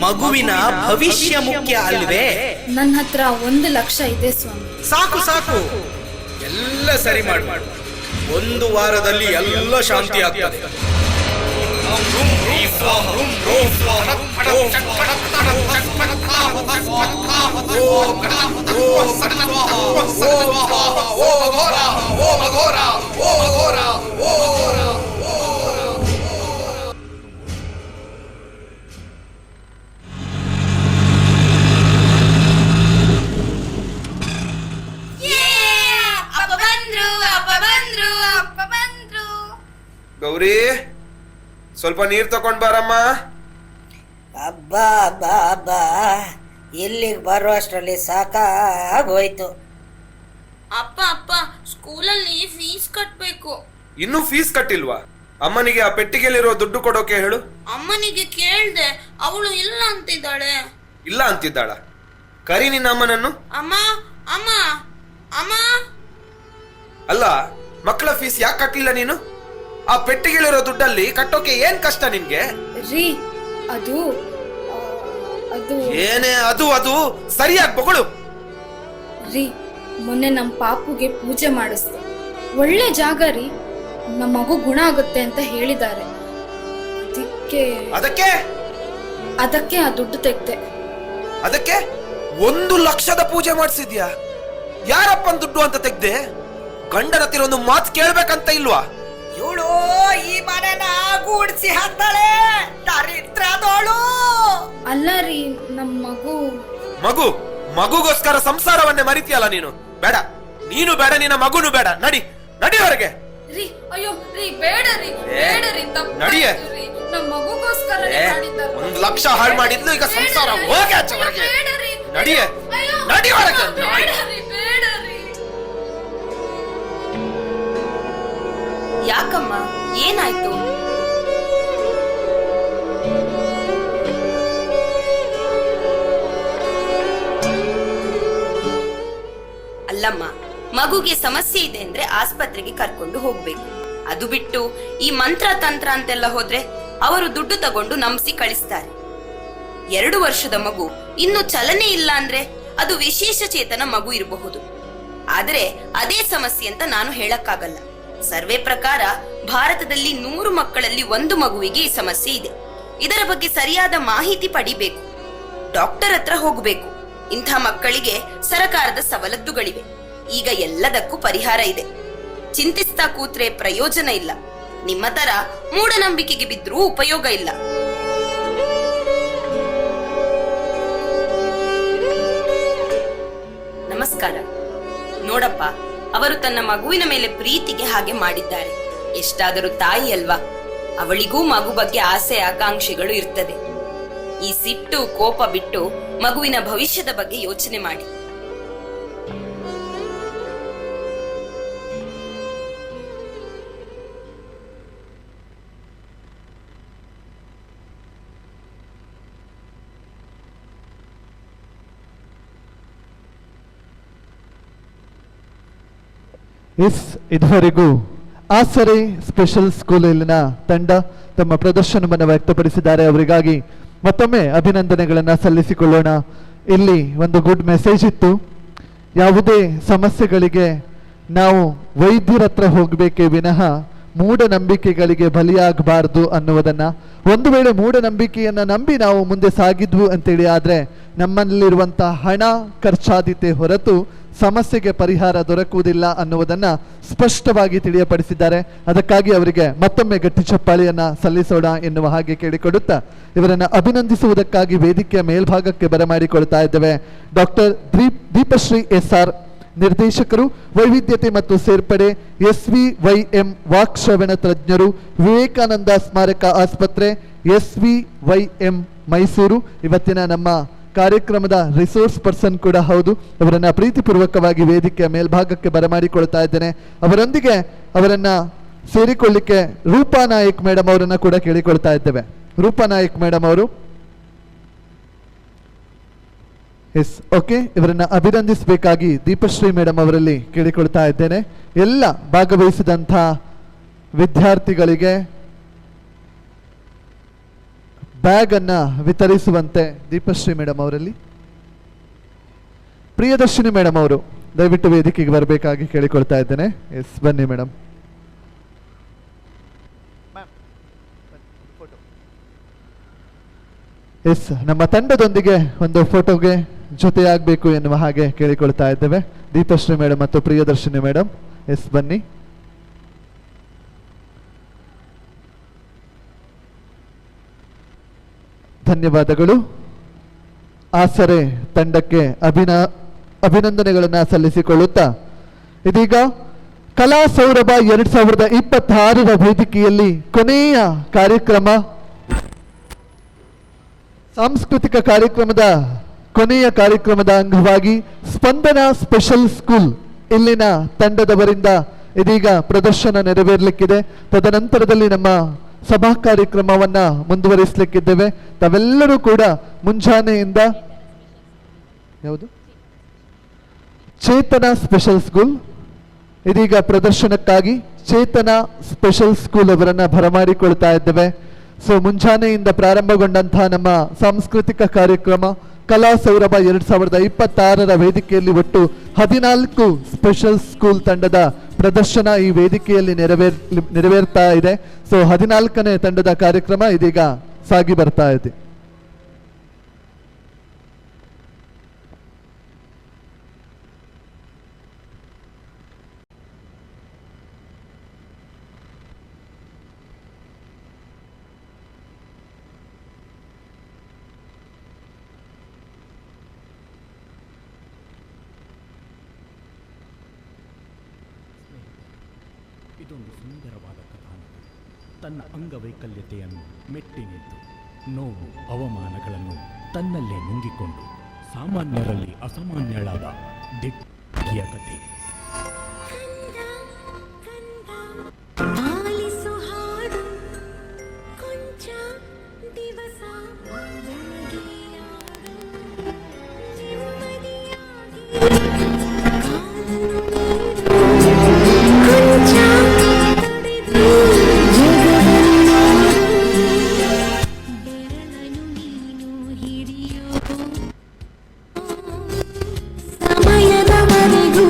ಮಗುವಿನ ಭವಿಷ್ಯ ಮುಖ್ಯ ಅಲ್ವೇ? ನನ್ನ ಹತ್ರ 1 ಲಕ್ಷ ಇದೆ ಸ್ವಾಮಿ. ಸಾಕು, ಎಲ್ಲ ಸರಿ ಮಾಡು. 1 ವಾರದಲ್ಲಿ ಎಲ್ಲ ಶಾಂತಿ ಆಗ್ತದೆ. ಗೌರಿ, ಸ್ವಲ್ಪ ನೀರ್ ತಕೊಂಡ್ ಬಾರಮ್ಮ. ಅಬ್ಬಾ ಅಬ್ಬಾ ಅಬ್ಬಾ, ಇಲ್ಲಿಗೆ ಬರೋ ಅಷ್ಟರಲ್ಲಿ ಸಾಕಾಗೋಯ್ತು. ಅಪ್ಪ, ಸ್ಕೂಲಲ್ಲಿ ಫೀಸ್ ಕಟ್ಬೇಕು. ಇನ್ನೂ ಫೀಸ್ ಕಟ್ಟಿಲ್ವಾ? ಅಮ್ಮನಿಗೆ ಆ ಪೆಟ್ಟಿಗೆಲಿರೋ ದುಡ್ಡು ಕೊಡೋಕೆ ಹೇಳು. ಅಮ್ಮನಿಗೆ ಕೇಳ್ದೆ, ಅವಳು ಇಲ್ಲ ಅಂತಿದ್ದಾಳೆ. ಇಲ್ಲ ಅಂತಿದ್ದಾಳ? ಕರಿ ನಿನ್ನ ಅಮ್ಮನನ್ನು. ಅಮ್ಮ ಅಮ್ಮ ಅಮ್ಮ. ಅಲ್ಲ, ಮಕ್ಕಳ ಫೀಸ್ ಯಾಕೆ ಕಟ್ಟಲಿಲ್ಲ ನೀನು? ಆ ಪೆಟ್ಟಿಗೆಲಿರೋ ದುಡ್ಡಲ್ಲಿ ಕಟ್ಟೋಕೆ ಏನ್ ಕಷ್ಟ ನಿನ್ಗೆ? ರೀ, ಅದು ಏನೇ ಅದು ಸರಿಯಾಗಿ ಬಗಳು. ರೀ, ಮೊನ್ನೆ ನಮ್ಮ ಪಾಪುಗೆ ಪೂಜೆ ಮಾಡಿಸ್ದೆ. ಒಳ್ಳೆ ಜಾಗ ರೀ, ನಮ್ಮ ಮಗು ಗುಣ ಆಗುತ್ತೆ ಅಂತ ಹೇಳಿದ್ದಾರೆ. ಅದಕ್ಕೆ ಆ ದುಡ್ಡು ತೆಗ್ದೆ. ಅದಕ್ಕೆ 1 ಲಕ್ಷದ ಪೂಜೆ ಮಾಡಿಸಿದ್ಯಾ? ಯಾರಪ್ಪನ್ ದುಡ್ಡು ಅಂತ ತೆಗ್ದೆ? ಗಂಡನ ಹತ್ತಿರ ಒಂದು ಮಾತು ಕೇಳ್ಬೇಕಂತ ಇಲ್ವಾ? ಇವಳು ಈ ಮನೆನ ಗೂಡ್ಸಿ ಹಾಕ್ತಾಳೆ, ದರಿದ್ರದೋಳು. ಅಲ್ಲ ರೀ, ನಮ್ಮ ಮಗುಗೋಸ್ಕರ ಸಂಸಾರವನ್ನೇ ಮರಿತೀಯಲ್ಲ ನೀನು. ಬೇಡ, ನೀನು ಬೇಡ, ನಿನ್ನ ಮಗುನು ಬೇಡ. ನಡಿ ಹೊರಗೆ. ರೀ, ಅಯ್ಯೋ ರೀ, ಬೇಡ ರೀ, ನಡಿಯೇ. ನಮ್ಮ ಮಗುಗೋಸ್ಕರ 1 ಲಕ್ಷ ಹಾಳು ಮಾಡಿದ್ಲು, ಈಗ ಸಂಸಾರ ಹೋಗಿ ಆಚೆ ಹೊರಗೆ. ನಡಿಯೇ, ನಡಿ ಹೊರಗೆ. ಯಾಕಮ್ಮ, ಏನಾಯ್ತು? ಅಲ್ಲಮ್ಮ, ಮಗುಗೆ ಸಮಸ್ಯೆ ಇದೆ ಅಂದ್ರೆ ಆಸ್ಪತ್ರೆಗೆ ಕರ್ಕೊಂಡು ಹೋಗ್ಬೇಕು. ಅದು ಬಿಟ್ಟು ಈ ಮಂತ್ರ ತಂತ್ರ ಅಂತೆಲ್ಲ ಹೋದ್ರೆ ಅವರು ದುಡ್ಡು ತಗೊಂಡು ನಂಬಿಸಿ ಕಳಿಸ್ತಾರೆ. 2 ವರ್ಷದ ಮಗು ಇನ್ನು ಚಲನೆ ಇಲ್ಲ ಅಂದ್ರೆ ಅದು ವಿಶೇಷ ಚೇತನ ಮಗು ಇರಬಹುದು. ಆದ್ರೆ ಅದೇ ಸಮಸ್ಯೆ ಅಂತ ನಾನು ಹೇಳಕ್ಕಾಗಲ್ಲ. ಸರ್ವೆ ಪ್ರಕಾರ ಭಾರತದಲ್ಲಿ 100 ಮಕ್ಕಳಲ್ಲಿ 1 ಮಗುವಿಗೆ ಈ ಸಮಸ್ಯೆ ಇದೆ. ಇದರ ಬಗ್ಗೆ ಸರಿಯಾದ ಮಾಹಿತಿ ಪಡಿಬೇಕು, ಡಾಕ್ಟರ್ ಹತ್ರ ಹೋಗಬೇಕು. ಇಂಥ ಮಕ್ಕಳಿಗೆ ಸರಕಾರದ ಸವಲತ್ತುಗಳಿವೆ. ಈಗ ಎಲ್ಲದಕ್ಕೂ ಪರಿಹಾರ ಇದೆ. ಚಿಂತಿಸ್ತಾ ಕೂತ್ರೆ ಪ್ರಯೋಜನ ಇಲ್ಲ. ನಿಮ್ಮ ತರ ಮೂಢನಂಬಿಕೆಗೆ ಬಿದ್ರೂ ಉಪಯೋಗ ಇಲ್ಲ. ನಮಸ್ಕಾರ. ನೋಡಪ್ಪ, ಅವರು ತನ್ನ ಮಗುವಿನ ಮೇಲೆ ಪ್ರೀತಿಗೆ ಹಾಗೆ ಮಾಡಿದ್ದಾರೆ. ಎಷ್ಟಾದರೂ ತಾಯಿ ಅಲ್ವಾ, ಅವಳಿಗೂ ಮಗು ಬಗ್ಗೆ ಆಸೆ ಆಕಾಂಕ್ಷೆಗಳು ಇರ್ತದೆ. ಈ ಸಿಟ್ಟು ಕೋಪ ಬಿಟ್ಟು ಮಗುವಿನ ಭವಿಷ್ಯದ ಬಗ್ಗೆ ಯೋಚನೆ ಮಾಡಿ. ಇದುವರೆಗೂ ಆಸರೆ ಸ್ಪೆಷಲ್ ಸ್ಕೂಲಿನ ತಂಡ ತಮ್ಮ ಪ್ರದರ್ಶನವನ್ನು ವ್ಯಕ್ತಪಡಿಸಿದ್ದಾರೆ. ಅವರಿಗಾಗಿ ಮತ್ತೊಮ್ಮೆ ಅಭಿನಂದನೆಗಳನ್ನು ಸಲ್ಲಿಸಿಕೊಳ್ಳೋಣ. ಇಲ್ಲಿ ಒಂದು ಗುಡ್ ಮೆಸೇಜ್ ಇತ್ತು. ಯಾವುದೇ ಸಮಸ್ಯೆಗಳಿಗೆ ನಾವು ವೈದ್ಯರ ಹತ್ರ ಹೋಗಬೇಕೇ ವಿನಃ ಮೂಢನಂಬಿಕೆಗಳಿಗೆ ಬಲಿಯಾಗಬಾರ್ದು ಅನ್ನುವುದನ್ನು. ಒಂದು ವೇಳೆ ಮೂಢನಂಬಿಕೆಯನ್ನು ನಂಬಿ ನಾವು ಮುಂದೆ ಸಾಗಿದ್ವು ಅಂತೇಳಿ ಆದರೆ ನಮ್ಮಲ್ಲಿರುವಂಥ ಹಣ ಖರ್ಚಾದೀತೆ ಹೊರತು ಸಮಸ್ಯೆಗೆ ಪರಿಹಾರ ದೊರಕುವುದಿಲ್ಲ ಅನ್ನುವುದನ್ನು ಸ್ಪಷ್ಟವಾಗಿ ತಿಳಿಯಪಡಿಸಿದ್ದಾರೆ. ಅದಕ್ಕಾಗಿ ಅವರಿಗೆ ಮತ್ತೊಮ್ಮೆ ಗಟ್ಟಿ ಚಪ್ಪಾಳಿಯನ್ನು ಸಲ್ಲಿಸೋಣ ಎನ್ನುವ ಹಾಗೆ ಕೇಳಿಕೊಡುತ್ತಾ ಇವರನ್ನು ಅಭಿನಂದಿಸುವುದಕ್ಕಾಗಿ ವೇದಿಕೆಯ ಮೇಲ್ಭಾಗಕ್ಕೆ ಬರಮಾಡಿಕೊಳ್ತಾ ಇದ್ದೇವೆ. ಡಾಕ್ಟರ್ ದೀಪಶ್ರೀ SR, ನಿರ್ದೇಶಕರು ವೈವಿಧ್ಯತೆ ಮತ್ತು ಸೇರ್ಪಡೆ, SVYM ವಾಕ್ಶ್ರವಣ ತಜ್ಞರು, ವಿವೇಕಾನಂದ ಸ್ಮಾರಕ ಆಸ್ಪತ್ರೆ, SVYM ಮೈಸೂರು. ಇವತ್ತಿನ ನಮ್ಮ ಕಾರ್ಯಕ್ರಮದ ರಿಸೋರ್ಸ್ ಪರ್ಸನ್ ಕೂಡ ಹೌದು. ಅವರನ್ನ ಪ್ರೀತಿಪೂರ್ವಕವಾಗಿ ವೇದಿಕೆಯ ಮೇಲ್ಭಾಗಕ್ಕೆ ಬರಮಾಡಿಕೊಳ್ತಾ ಇದ್ದೇನೆ. ಅವರೊಂದಿಗೆ ಅವರನ್ನ ಸೇರಿಕೊಳ್ಳಿಕ್ಕೆ ರೂಪಾ ನಾಯಕ್ ಮೇಡಮ್ ಅವರನ್ನ ಕೂಡ ಕೇಳಿಕೊಳ್ತಾ ಇದ್ದೇವೆ. ರೂಪಾ ನಾಯಕ್ ಮೇಡಮ್ ಅವರು ಓಕೆ, ಇವರನ್ನ ಅಭಿನಂದಿಸಬೇಕಾಗಿ ದೀಪಶ್ರೀ ಮೇಡಮ್ ಅವರಲ್ಲಿ ಕೇಳಿಕೊಳ್ತಾ ಇದ್ದೇನೆ. ಎಲ್ಲ ಭಾಗವಹಿಸಿದಂಥ ವಿದ್ಯಾರ್ಥಿಗಳಿಗೆ ಬ್ಯಾಗ್ ಅನ್ನ ವಿತರಿಸುವಂತೆ ದೀಪಶ್ರೀ ಮೇಡಮ್ ಅವರಲ್ಲಿ. ಪ್ರಿಯದರ್ಶಿನಿ ಮೇಡಮ್ ಅವರು ದಯವಿಟ್ಟು ವೇದಿಕೆಗೆ ಬರಬೇಕಾಗಿ ಕೇಳಿಕೊಳ್ತಾ ಇದ್ದೇನೆ. ಬನ್ನಿ ಮೇಡಮ್. ನಮ್ಮ ತಂಡದೊಂದಿಗೆ ಒಂದು ಫೋಟೋಗೆ ಜೊತೆಯಾಗಬೇಕು ಎನ್ನುವ ಹಾಗೆ ಕೇಳಿಕೊಳ್ತಾ ಇದ್ದೇವೆ. ದೀಪಶ್ರೀ ಮೇಡಮ್ ಮತ್ತು ಪ್ರಿಯದರ್ಶಿನಿ ಮೇಡಮ್ ಬನ್ನಿ. ಧನ್ಯವಾದಗಳು. ಆಸರೆ ತಂಡಕ್ಕೆ ಅಭಿನಂದನೆಗಳನ್ನು ಸಲ್ಲಿಸಿಕೊಳ್ಳುತ್ತಾ ಇದೀಗ ಕಲಾ ಸೌರಭ 2026ರ ವೇದಿಕೆಯಲ್ಲಿ ಕೊನೆಯ ಕಾರ್ಯಕ್ರಮ, ಸಾಂಸ್ಕೃತಿಕ ಕಾರ್ಯಕ್ರಮದ ಕೊನೆಯ ಕಾರ್ಯಕ್ರಮದ ಅಂಗವಾಗಿ ಸ್ಪಂದನ ಸ್ಪೆಷಲ್ ಸ್ಕೂಲ್ ಇಲ್ಲಿನ ತಂಡದವರಿಂದ ಇದೀಗ ಪ್ರದರ್ಶನ ನೆರವೇರಲಿಕ್ಕಿದೆ. ತದನಂತರದಲ್ಲಿ ನಮ್ಮ ಸಭಾ ಕಾರ್ಯಕ್ರಮವನ್ನ ಮುಂದುವರಿಸಲಿಕ್ಕಿದ್ದೇವೆ. ತಾವೆಲ್ಲರೂ ಕೂಡ ಮುಂಜಾನೆಯಿಂದ ಯಾವುದು ಚೇತನ ಸ್ಪೆಷಲ್ ಸ್ಕೂಲ್ ಇದೀಗ ಪ್ರದರ್ಶನಕ್ಕಾಗಿ ಚೇತನ ಸ್ಪೆಷಲ್ ಸ್ಕೂಲ್ ಅವರನ್ನ ಬರಮಾಡಿಕೊಳ್ತಾ ಇದ್ದೇವೆ. ಸೊ ಮುಂಜಾನೆಯಿಂದ ಪ್ರಾರಂಭಗೊಂಡಂತಹ ನಮ್ಮ ಸಾಂಸ್ಕೃತಿಕ ಕಾರ್ಯಕ್ರಮ ಕಲಾ ಸೌರಭ 2026ರ ವೇದಿಕೆಯಲ್ಲಿ ಒಟ್ಟು 14 ಸ್ಪೆಷಲ್ ಸ್ಕೂಲ್ ತಂಡದ ಪ್ರದರ್ಶನ ಈ ವೇದಿಕೆಯಲ್ಲಿ ನೆರವೇರ್ತಾ ಇದೆ. ಸೊ 14ನೇ ತಂಡದ ಕಾರ್ಯಕ್ರಮ ಇದೀಗ ಸಾಗಿ ಬರ್ತಾ ಇದೆ. ಇದೊಂದು ಸುಂದರವಾದ ಕಥಾನಕ. ತನ್ನ ಅಂಗವೈಕಲ್ಯತೆಯನ್ನು ಮೆಟ್ಟಿ ನಿಂತು ನೋವು ಅವಮಾನಗಳನ್ನು ತನ್ನಲ್ಲೇ ನುಂಗಿಕೊಂಡು ಸಾಮಾನ್ಯರಲ್ಲಿ ಅಸಾಮಾನ್ಯಳಾದ ದಿಟ್ಟಿಯ ಕಥೆ. ಸಮಯದವರೆಗೂ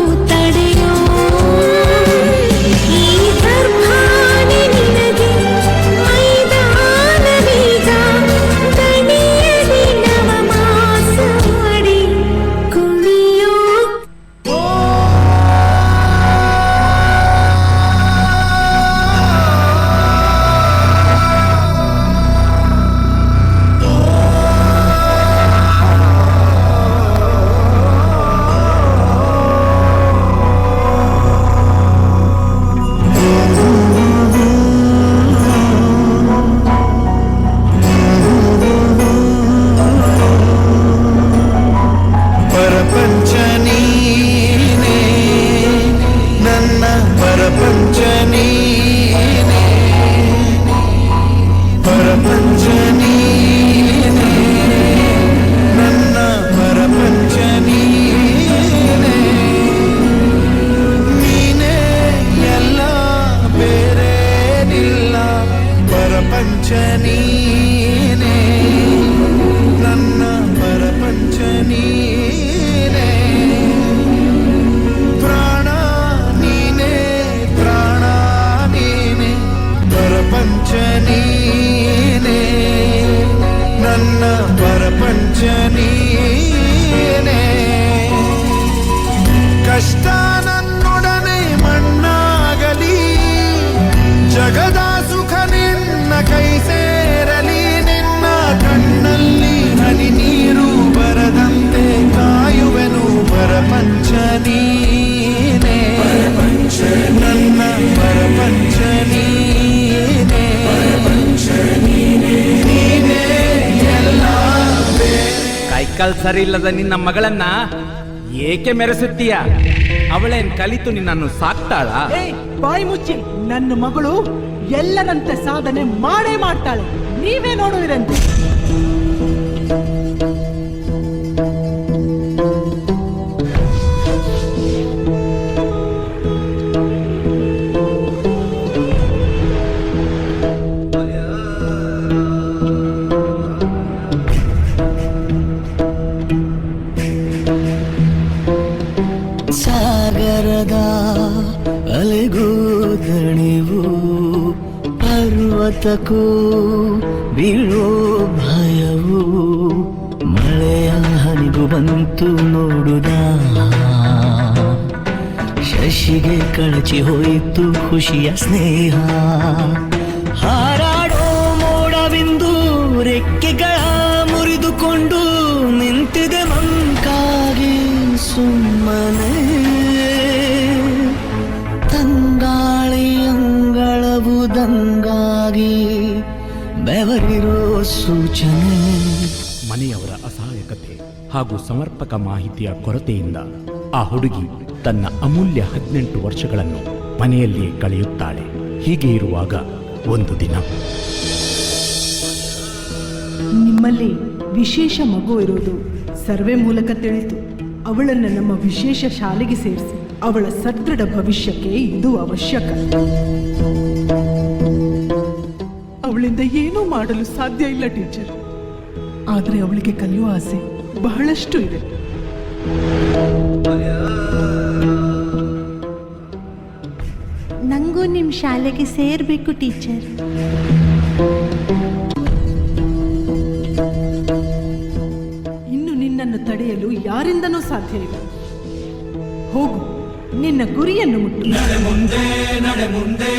ಪ್ರಪಂಚ ನೀನೇ. ಕಷ್ಟ ನನ್ನೊಡನೆ ಮಣ್ಣಾಗಲಿ, ಜಗದ ಸುಖ ನಿನ್ನ ಕೈ ಸೇರಲಿ. ನಿನ್ನ ಕಣ್ಣಲ್ಲಿ ಹನಿ ನೀರು ಬರದಂತೆ ಕಾಯುವೆನು ಪ್ರಪಂಚ ನೀನೇ. ನನ್ನ ಪ್ರಪಂಚ ನೀನೇ. ನೀನೇ ಎಲ್ಲ ಕೈಕಾಲ್ ಸರಿ ಇಲ್ಲದ ನಿನ್ನ ಮಗಳನ್ನ ಏಕೆ ಮೆರೆಸುತ್ತೀಯ? ಅವಳೇನ್ ಕಲಿತು ನಿನ್ನನ್ನು ಸಾಕ್ತಾಳ? ಬಾಯಿ ಮುಚ್ಚಿ. ನನ್ನ ಮಗಳು ಎಲ್ಲರಂತೆ ಸಾಧನೆ ಮಾಡೇ ಮಾಡ್ತಾಳೆ, ನೀವೇ ನೋಡುವಿರಂತೆ. ಸಾಗರದ ಅಲೆಗೂ ದಣಿವು, ಪರ್ವತಕ್ಕೂ ಬೀಳೋ ಭಯವು, ಮಳೆಯ ಹನಿಗೂ ಬಂತು ನೋಡುದ. ಶಶಿಗೆ ಕಳಚಿ ಹೋಯಿತು ಖುಷಿಯ ಸ್ನೇಹ. ಹಾರಾಡೋ ಮೋಡವಿಂದು ರೆಕ್ಕೆಗಳ ಮುರಿದುಕೊಂಡು ನಿಂತಿದೆ ಮಂಕಾಗಿ ಸುಮ್ಮನೆ. ತಂಗಾಳಿ ಅಂಗಳವು ದಂಗಾಗಿ ಬೆವರಿರೋ ಸೂಚನೆ. ಮನೆಯವರ ಅಸಹಾಯಕತೆ ಹಾಗೂ ಸಮರ್ಪಕ ಮಾಹಿತಿಯ ಕೊರತೆಯಿಂದ ಆ ಹುಡುಗಿ ತನ್ನ ಅಮೂಲ್ಯ 18 ವರ್ಷಗಳನ್ನು ಮನೆಯಲ್ಲಿಯೇ ಕಳೆಯುತ್ತಾಳೆ. ಹೀಗೆ ಇರುವಾಗ ಒಂದು ದಿನ ನಿಮ್ಮಲ್ಲಿ ವಿಶೇಷ ಮಗು ಇರುವುದು ಸರ್ವೆ ಮೂಲಕ ತಿಳಿತು. ಅವಳನ್ನು ನಮ್ಮ ವಿಶೇಷ ಶಾಲೆಗೆ ಸೇರಿಸಿ ಅವಳ ಸದೃಢ ಭವಿಷ್ಯಕ್ಕೆ ಇದು ಅವಶ್ಯಕ. ಅವಳಿಂದ ಏನೂ ಮಾಡಲು ಸಾಧ್ಯ ಇಲ್ಲ ಟೀಚರ್, ಆದರೆ ಅವಳಿಗೆ ಕಲಿಯುವ ಆಸೆ ಬಹಳಷ್ಟು ಇದೆ. ನಂಗೂ ನಿಮ್ಮ ಶಾಲೆಗೆ ಸೇರಬೇಕು ಟೀಚರ್. ಇನ್ನು ನಿನ್ನನ್ನು ತಡೆಯಲು ಯಾರಿಂದನೂ ಸಾಧ್ಯ ಇಲ್ಲ. ಹೋಗು, ನಿನ್ನ ಗುರಿಯನ್ನು ಮುಟ್ಟು. ನಡೆ ಮುಂದೆ ನಡೆ ಮುಂದೆ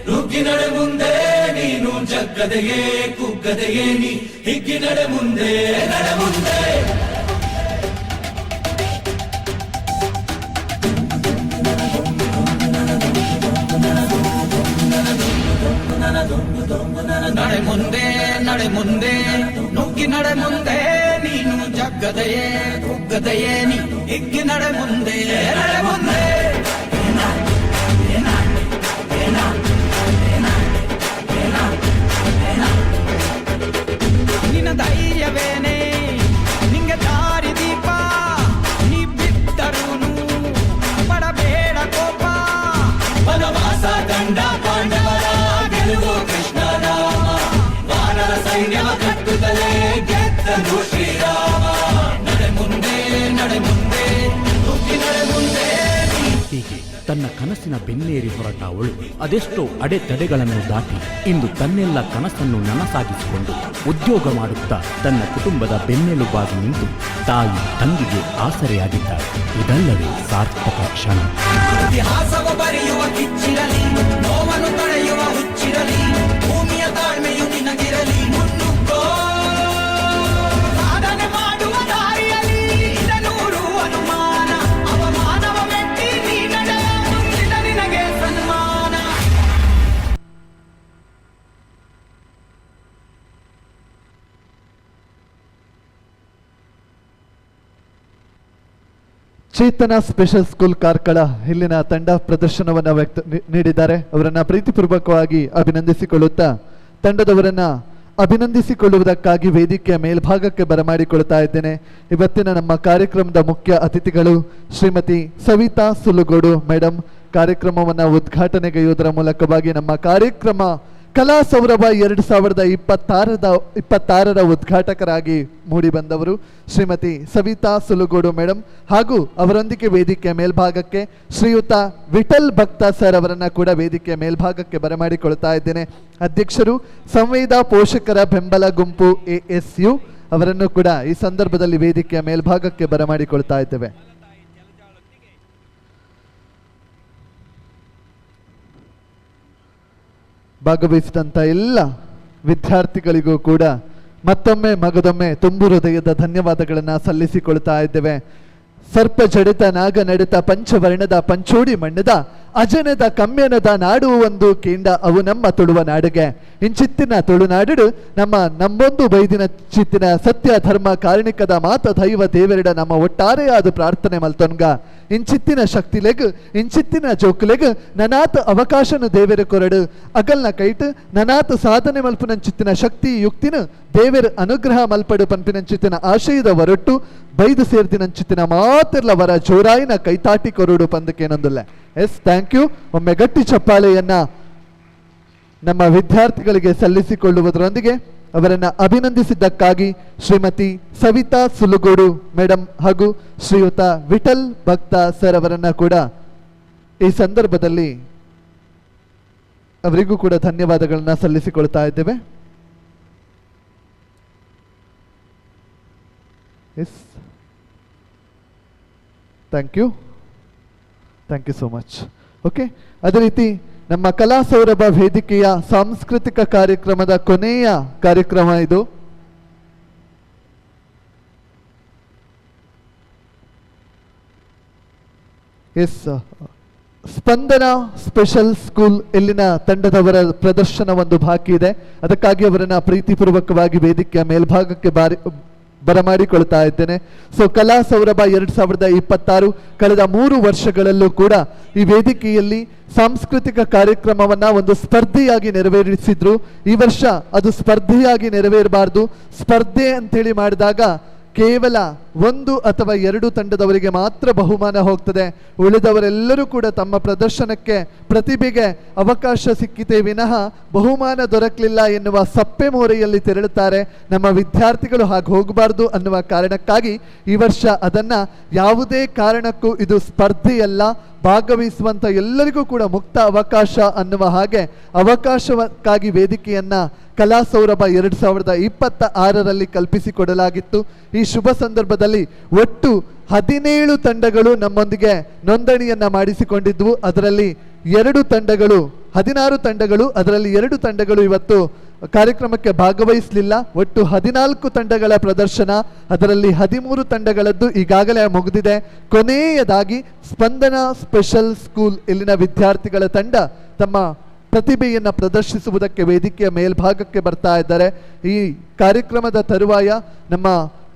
ನುಗ್ಗಿ ನಡೆ ಮುಂದೆ, ನೀನು ಜಗ್ಗದೆಯೇ ಕುಗ್ಗದೆಯೇ ನೀ ಹಿಗ್ಗಿ ನಡೆ ಮುಂದೆ ನಡೆ ಮುಂದೆ. ನಡೆ ಮುಂದೆ ನಡೆ ಮುಂದೆ ನುಗ್ಗಿ ನಡೆ ಮುಂದೆ, ನೀನು ಜಗ್ಗದೆಯೇ ಕುಗ್ಗದೆಯೇ ನೀ ಹಿಗ್ಗಿ ನಡೆ ಮುಂದೆ ನಡೆ ಮುಂದೆ. ನಿನ್ನ ಧೈರ್ಯವೇನೆ ನಿಂಗೆ ದಾರಿ ದೀಪ, ನೀ ಬಿದ್ದರೂನು ಪಡಬೇಡ ಕೋಪ. ವನವಾಸ ಗಂಡ ಪಾಂಡವರ ಗೆಲುವು ಕೃಷ್ಣ ರಾಮ, ವಾನರ ಸೈನ್ಯವ ಕಟ್ಟುತ್ತಲೇ ಗೆದ್ದನು ಶ್ರೀರಾಮ. ನಡೆ ಮುಂದೆ ನಡೆ ಮುಂದೆ ನುಗ್ಗಿ ನಡೆ ಮುಂದೆ. ಹೀಗೆ ತನ್ನ ಕನಸಿನ ಬೆನ್ನೇರಿ ಹೊರಟ ಅವಳು ಅದೆಷ್ಟೋ ಅಡೆತಡೆಗಳನ್ನು ದಾಟಿ ಇಂದು ತನ್ನೆಲ್ಲ ಕನಸನ್ನು ನನಸಾಗಿಸಿಕೊಂಡು ಉದ್ಯೋಗ ಮಾಡುತ್ತಾ ತನ್ನ ಕುಟುಂಬದ ಬೆನ್ನೆಲುಬಾಗಿ ನಿಂತು ತಾಯಿ ತಂಗಿಗೆ ಆಸರೆಯಾಗಿದ್ದಾಳೆ. ಇದಲ್ಲವೇ ಸಾರ್ಥಕ ಕ್ಷಣ. ಇತಿಹಾಸವ ಬರೆಯುವ ಕಿಚ್ಚಿರಲಿ, ನೋವನ್ನು ತಡೆಯುವ ಹುಚ್ಚಿರಲಿ, ಭೂಮಿಯ ತಾಳ್ಮೆಯು ನಿನಗಿರಲಿ. ಮುನ್ನುಗ್ಗೋ ಸಾಧನೆ ಮಾಡುವ ದಾರಿಯಲ್ಲಿ ನೂರು ಅನುಮಾನ, ಅವಮಾನವ ಮೆಟ್ಟಿ ನೀ ನಡೆಯ ಮುಂದಿದ ನಿನಗೆ ಸನ್ಮಾನ. ಚೇತನ ಸ್ಪೆಷಲ್ ಸ್ಕೂಲ್ ಕಾರ್ಕಳ ಇಲ್ಲಿನ ತಂಡ ಪ್ರದರ್ಶನವನ್ನು ನೀಡಿದ್ದಾರೆ. ಅವರನ್ನ ಪ್ರೀತಿಪೂರ್ವಕವಾಗಿ ಅಭಿನಂದಿಸಿಕೊಳ್ಳುತ್ತಾ ತಂಡದವರನ್ನ ಅಭಿನಂದಿಸಿಕೊಳ್ಳುವುದಕ್ಕಾಗಿ ವೇದಿಕೆಯ ಮೇಲ್ಭಾಗಕ್ಕೆ ಬರಮಾಡಿಕೊಳ್ತಾ ಇದ್ದೇನೆ. ಇವತ್ತಿನ ನಮ್ಮ ಕಾರ್ಯಕ್ರಮದ ಮುಖ್ಯ ಅತಿಥಿಗಳು ಶ್ರೀಮತಿ ಸವಿತಾ ಸುಲುಗೋಡು ಮೇಡಮ್. ಕಾರ್ಯಕ್ರಮವನ್ನು ಉದ್ಘಾಟನೆಗೈಯುವುದರ ಮೂಲಕವಾಗಿ ನಮ್ಮ ಕಾರ್ಯಕ್ರಮ ಕಲಾ ಸೌರಭ 2026ರ ಉದ್ಘಾಟಕರಾಗಿ ಮೂಡಿ ಬಂದವರು ಶ್ರೀಮತಿ ಸವಿತಾ ಸುಲುಗೋಡು ಮೇಡಮ್, ಹಾಗೂ ಅವರೊಂದಿಗೆ ವೇದಿಕೆಯ ಮೇಲ್ಭಾಗಕ್ಕೆ ಶ್ರೀಯುತ ವಿಠಲ್ ಭಕ್ತ ಸರ್ ಅವರನ್ನ ಕೂಡ ವೇದಿಕೆಯ ಮೇಲ್ಭಾಗಕ್ಕೆ ಬರಮಾಡಿಕೊಳ್ತಾ ಇದ್ದೇನೆ. ಅಧ್ಯಕ್ಷರು ಸಂವೇದ ಪೋಷಕರ ಬೆಂಬಲ ಗುಂಪು ASU, ಅವರನ್ನು ಕೂಡ ಈ ಸಂದರ್ಭದಲ್ಲಿ ವೇದಿಕೆಯ ಮೇಲ್ಭಾಗಕ್ಕೆ ಬರಮಾಡಿಕೊಳ್ತಾ ಇದ್ದೇವೆ. ಭಾಗವಹಿಸಿದಂಥ ಎಲ್ಲ ವಿದ್ಯಾರ್ಥಿಗಳಿಗೂ ಕೂಡ ಮತ್ತೊಮ್ಮೆ ಮಗದೊಮ್ಮೆ ತುಂಬು ಹೃದಯದ ಧನ್ಯವಾದಗಳನ್ನು ಸಲ್ಲಿಸಿಕೊಳ್ತಾ ಇದ್ದೇವೆ. ಸರ್ಪ ಜಡಿತ ನಾಗ ನಡೆತ ಪಂಚವರ್ಣದ ಪಂಚೋಡಿ ಮಣ್ಣದ ಅಜನದ ಕಮ್ಯನದ ನಾಡು ಒಂದು ಕೇಂಡ ಅವು ನಮ್ಮ ತುಳುವ ನಾಡಿಗೆ ಇಂಚಿತ್ತಿನ ತುಳುನಾಡು ನಮ್ಮೊಂದು ಬೈದಿನ ಚಿತ್ತಿನ ಸತ್ಯ ಧರ್ಮ ಕಾರಣಿಕದ ಮಾತ ದೈವ ದೇವರಿಡ ನಮ್ಮ ಒಟ್ಟಾರೆಯಾದ ಪ್ರಾರ್ಥನೆ ಮಲ್ತೊನ್ಗ ಇಂಚಿತ್ತಿನ ಶಕ್ತಿಲೆಗ್ ಇಂಚಿತ್ತಿನ ಜೋಕುಲೆಗ್ ನನಾತ ಅವಕಾಶನು ದೇವರ ಕೊರಡು ಅಗಲ್ನ ಕೈಟ್ ನನಾತ ಸಾಧನೆ ಮಲ್ಪುನಂಚಿತ್ತಿನ ಶಕ್ತಿ ಯುಕ್ತಿನ ದೇವರ ಅನುಗ್ರಹ ಮಲ್ಪಡು ಪನ್ಪಿನಂಚಿತ್ತಿನ ಆಶಯದ ಹೊರಟು ಬೈದು ಸೇರ್ದಿನಂಚಿತ್ತಿನ ಮಾತಿರ್ಲ ವರ ಜೋರಾಯಿನ ಕೈತಾಟಿ ಕೊರಡು ಪಂದಕ್ಕೇನೊಂದಿಲ್ಲ. Yes, thank you. ಒಮ್ಮೆ ಗಟ್ಟಿ ಚಪ್ಪಾಳೆಯನ್ನ ನಮ್ಮ ವಿದ್ಯಾರ್ಥಿಗಳಿಗೆ ಸಲ್ಲಿಸಿಕೊಳ್ಳುವುದರೊಂದಿಗೆ ಅವರನ್ನು ಅಭಿನಂದಿಸಿದ್ದಕ್ಕಾಗಿ ಶ್ರೀಮತಿ ಸವಿತಾ ಸುಲುಗೋಡು ಮೇಡಮ್ ಹಾಗೂ ಶ್ರೀಯುತ ವಿಠಲ್ ಭಕ್ತ ಸರ್ ಅವರನ್ನ ಕೂಡ ಈ ಸಂದರ್ಭದಲ್ಲಿ ಅವರಿಗೂ ಕೂಡ ಧನ್ಯವಾದಗಳನ್ನ ಸಲ್ಲಿಸಿಕೊಳ್ತಾ ಇದ್ದೇವೆ. Yes, thank you so much. Okay, ಅದೇ ರೀತಿ ನಮ್ಮ ಕಲಾ ಸೌರಭ ವೇದಿಕೆಯ ಸಾಂಸ್ಕೃತಿಕ ಕಾರ್ಯಕ್ರಮದ ಕೊನೆಯ ಕಾರ್ಯಕ್ರಮ ಇದು. ಎಸ್, ಸ್ಪಂದನ ಸ್ಪೆಷಲ್ ಸ್ಕೂಲ್ ಇಲ್ಲಿನ ತಂಡದವರ ಪ್ರದರ್ಶನ ಒಂದು ಬಾಕಿ ಇದೆ. ಅದಕ್ಕಾಗಿ ಅವರನ್ನ ಪ್ರೀತಿಪೂರ್ವಕವಾಗಿ ವೇದಿಕೆಯ ಮೇಲ್ಭಾಗಕ್ಕೆ ಬರಮಾಡಿಕೊಳ್ತಾ ಇದ್ದೇನೆ. ಸೊ ಕಲಾ ಸೌರಭ 2026 ಕಳೆದ 3 ವರ್ಷಗಳಲ್ಲೂ ಕೂಡ ಈ ವೇದಿಕೆಯಲ್ಲಿ ಸಾಂಸ್ಕೃತಿಕ ಕಾರ್ಯಕ್ರಮವನ್ನ ಒಂದು ಸ್ಪರ್ಧೆಯಾಗಿ ನೆರವೇರಿಸಿದ್ರು. ಈ ವರ್ಷ ಅದು ಸ್ಪರ್ಧೆಯಾಗಿ ನೆರವೇರಬಾರ್ದು. ಸ್ಪರ್ಧೆ ಅಂತೇಳಿ ಮಾಡಿದಾಗ ಕೇವಲ 1 ಅಥವಾ 2 ತಂಡದವರಿಗೆ ಮಾತ್ರ ಬಹುಮಾನ ಹೋಗ್ತದೆ. ಉಳಿದವರೆಲ್ಲರೂ ಕೂಡ ತಮ್ಮ ಪ್ರದರ್ಶನಕ್ಕೆ ಪ್ರತಿಭೆಗೆ ಅವಕಾಶ ಸಿಕ್ಕಿತೆ ವಿನಃ ಬಹುಮಾನ ದೊರಕಲಿಲ್ಲ ಎನ್ನುವ ಸಪ್ಪೆ ಮೋರೆಯಲ್ಲಿ ತೆರಳುತ್ತಾರೆ. ನಮ್ಮ ವಿದ್ಯಾರ್ಥಿಗಳು ಹಾಗೆ ಹೋಗಬಾರ್ದು ಅನ್ನುವ ಕಾರಣಕ್ಕಾಗಿ ಈ ವರ್ಷ ಅದನ್ನ ಯಾವುದೇ ಕಾರಣಕ್ಕೂ ಇದು ಸ್ಪರ್ಧೆಯಲ್ಲ, ಭಾಗವಹಿಸುವಂತ ಎಲ್ಲರಿಗೂ ಕೂಡ ಮುಕ್ತ ಅವಕಾಶ ಅನ್ನುವ ಹಾಗೆ ಅವಕಾಶಕ್ಕಾಗಿ ವೇದಿಕೆಯನ್ನ ಕಲಾ ಸೌರಭ 2026ರಲ್ಲಿ ಕಲ್ಪಿಸಿಕೊಡಲಾಗಿತ್ತು. ಈ ಶುಭ ಸಂದರ್ಭದಲ್ಲಿ ಒಟ್ಟು 17 ತಂಡಗಳು ನಮ್ಮೊಂದಿಗೆ ನೋಂದಣಿಯನ್ನ ಮಾಡಿಸಿಕೊಂಡಿದ್ವು. ಅದರಲ್ಲಿ 2 ತಂಡಗಳು 16 ತಂಡಗಳು ಅದರಲ್ಲಿ 2 ತಂಡಗಳು ಇವತ್ತು ಕಾರ್ಯಕ್ರಮಕ್ಕೆ ಭಾಗವಹಿಸಲಿಲ್ಲ. ಒಟ್ಟು 14 ತಂಡಗಳ ಪ್ರದರ್ಶನ, ಅದರಲ್ಲಿ 13 ತಂಡಗಳದ್ದು ಈಗಾಗಲೇ ಮುಗಿದಿದೆ. ಕೊನೆಯದಾಗಿ ಸ್ಪಂದನ ಸ್ಪೆಷಲ್ ಸ್ಕೂಲ್ ಇಲ್ಲಿನ ವಿದ್ಯಾರ್ಥಿಗಳ ತಂಡ ತಮ್ಮ ಪ್ರತಿಭೆಯನ್ನು ಪ್ರದರ್ಶಿಸುವುದಕ್ಕೆ ವೇದಿಕೆಯ ಮೇಲ್ಭಾಗಕ್ಕೆ ಬರ್ತಾ ಇದ್ದಾರೆ. ಈ ಕಾರ್ಯಕ್ರಮದ ತರುವಾಯ ನಮ್ಮ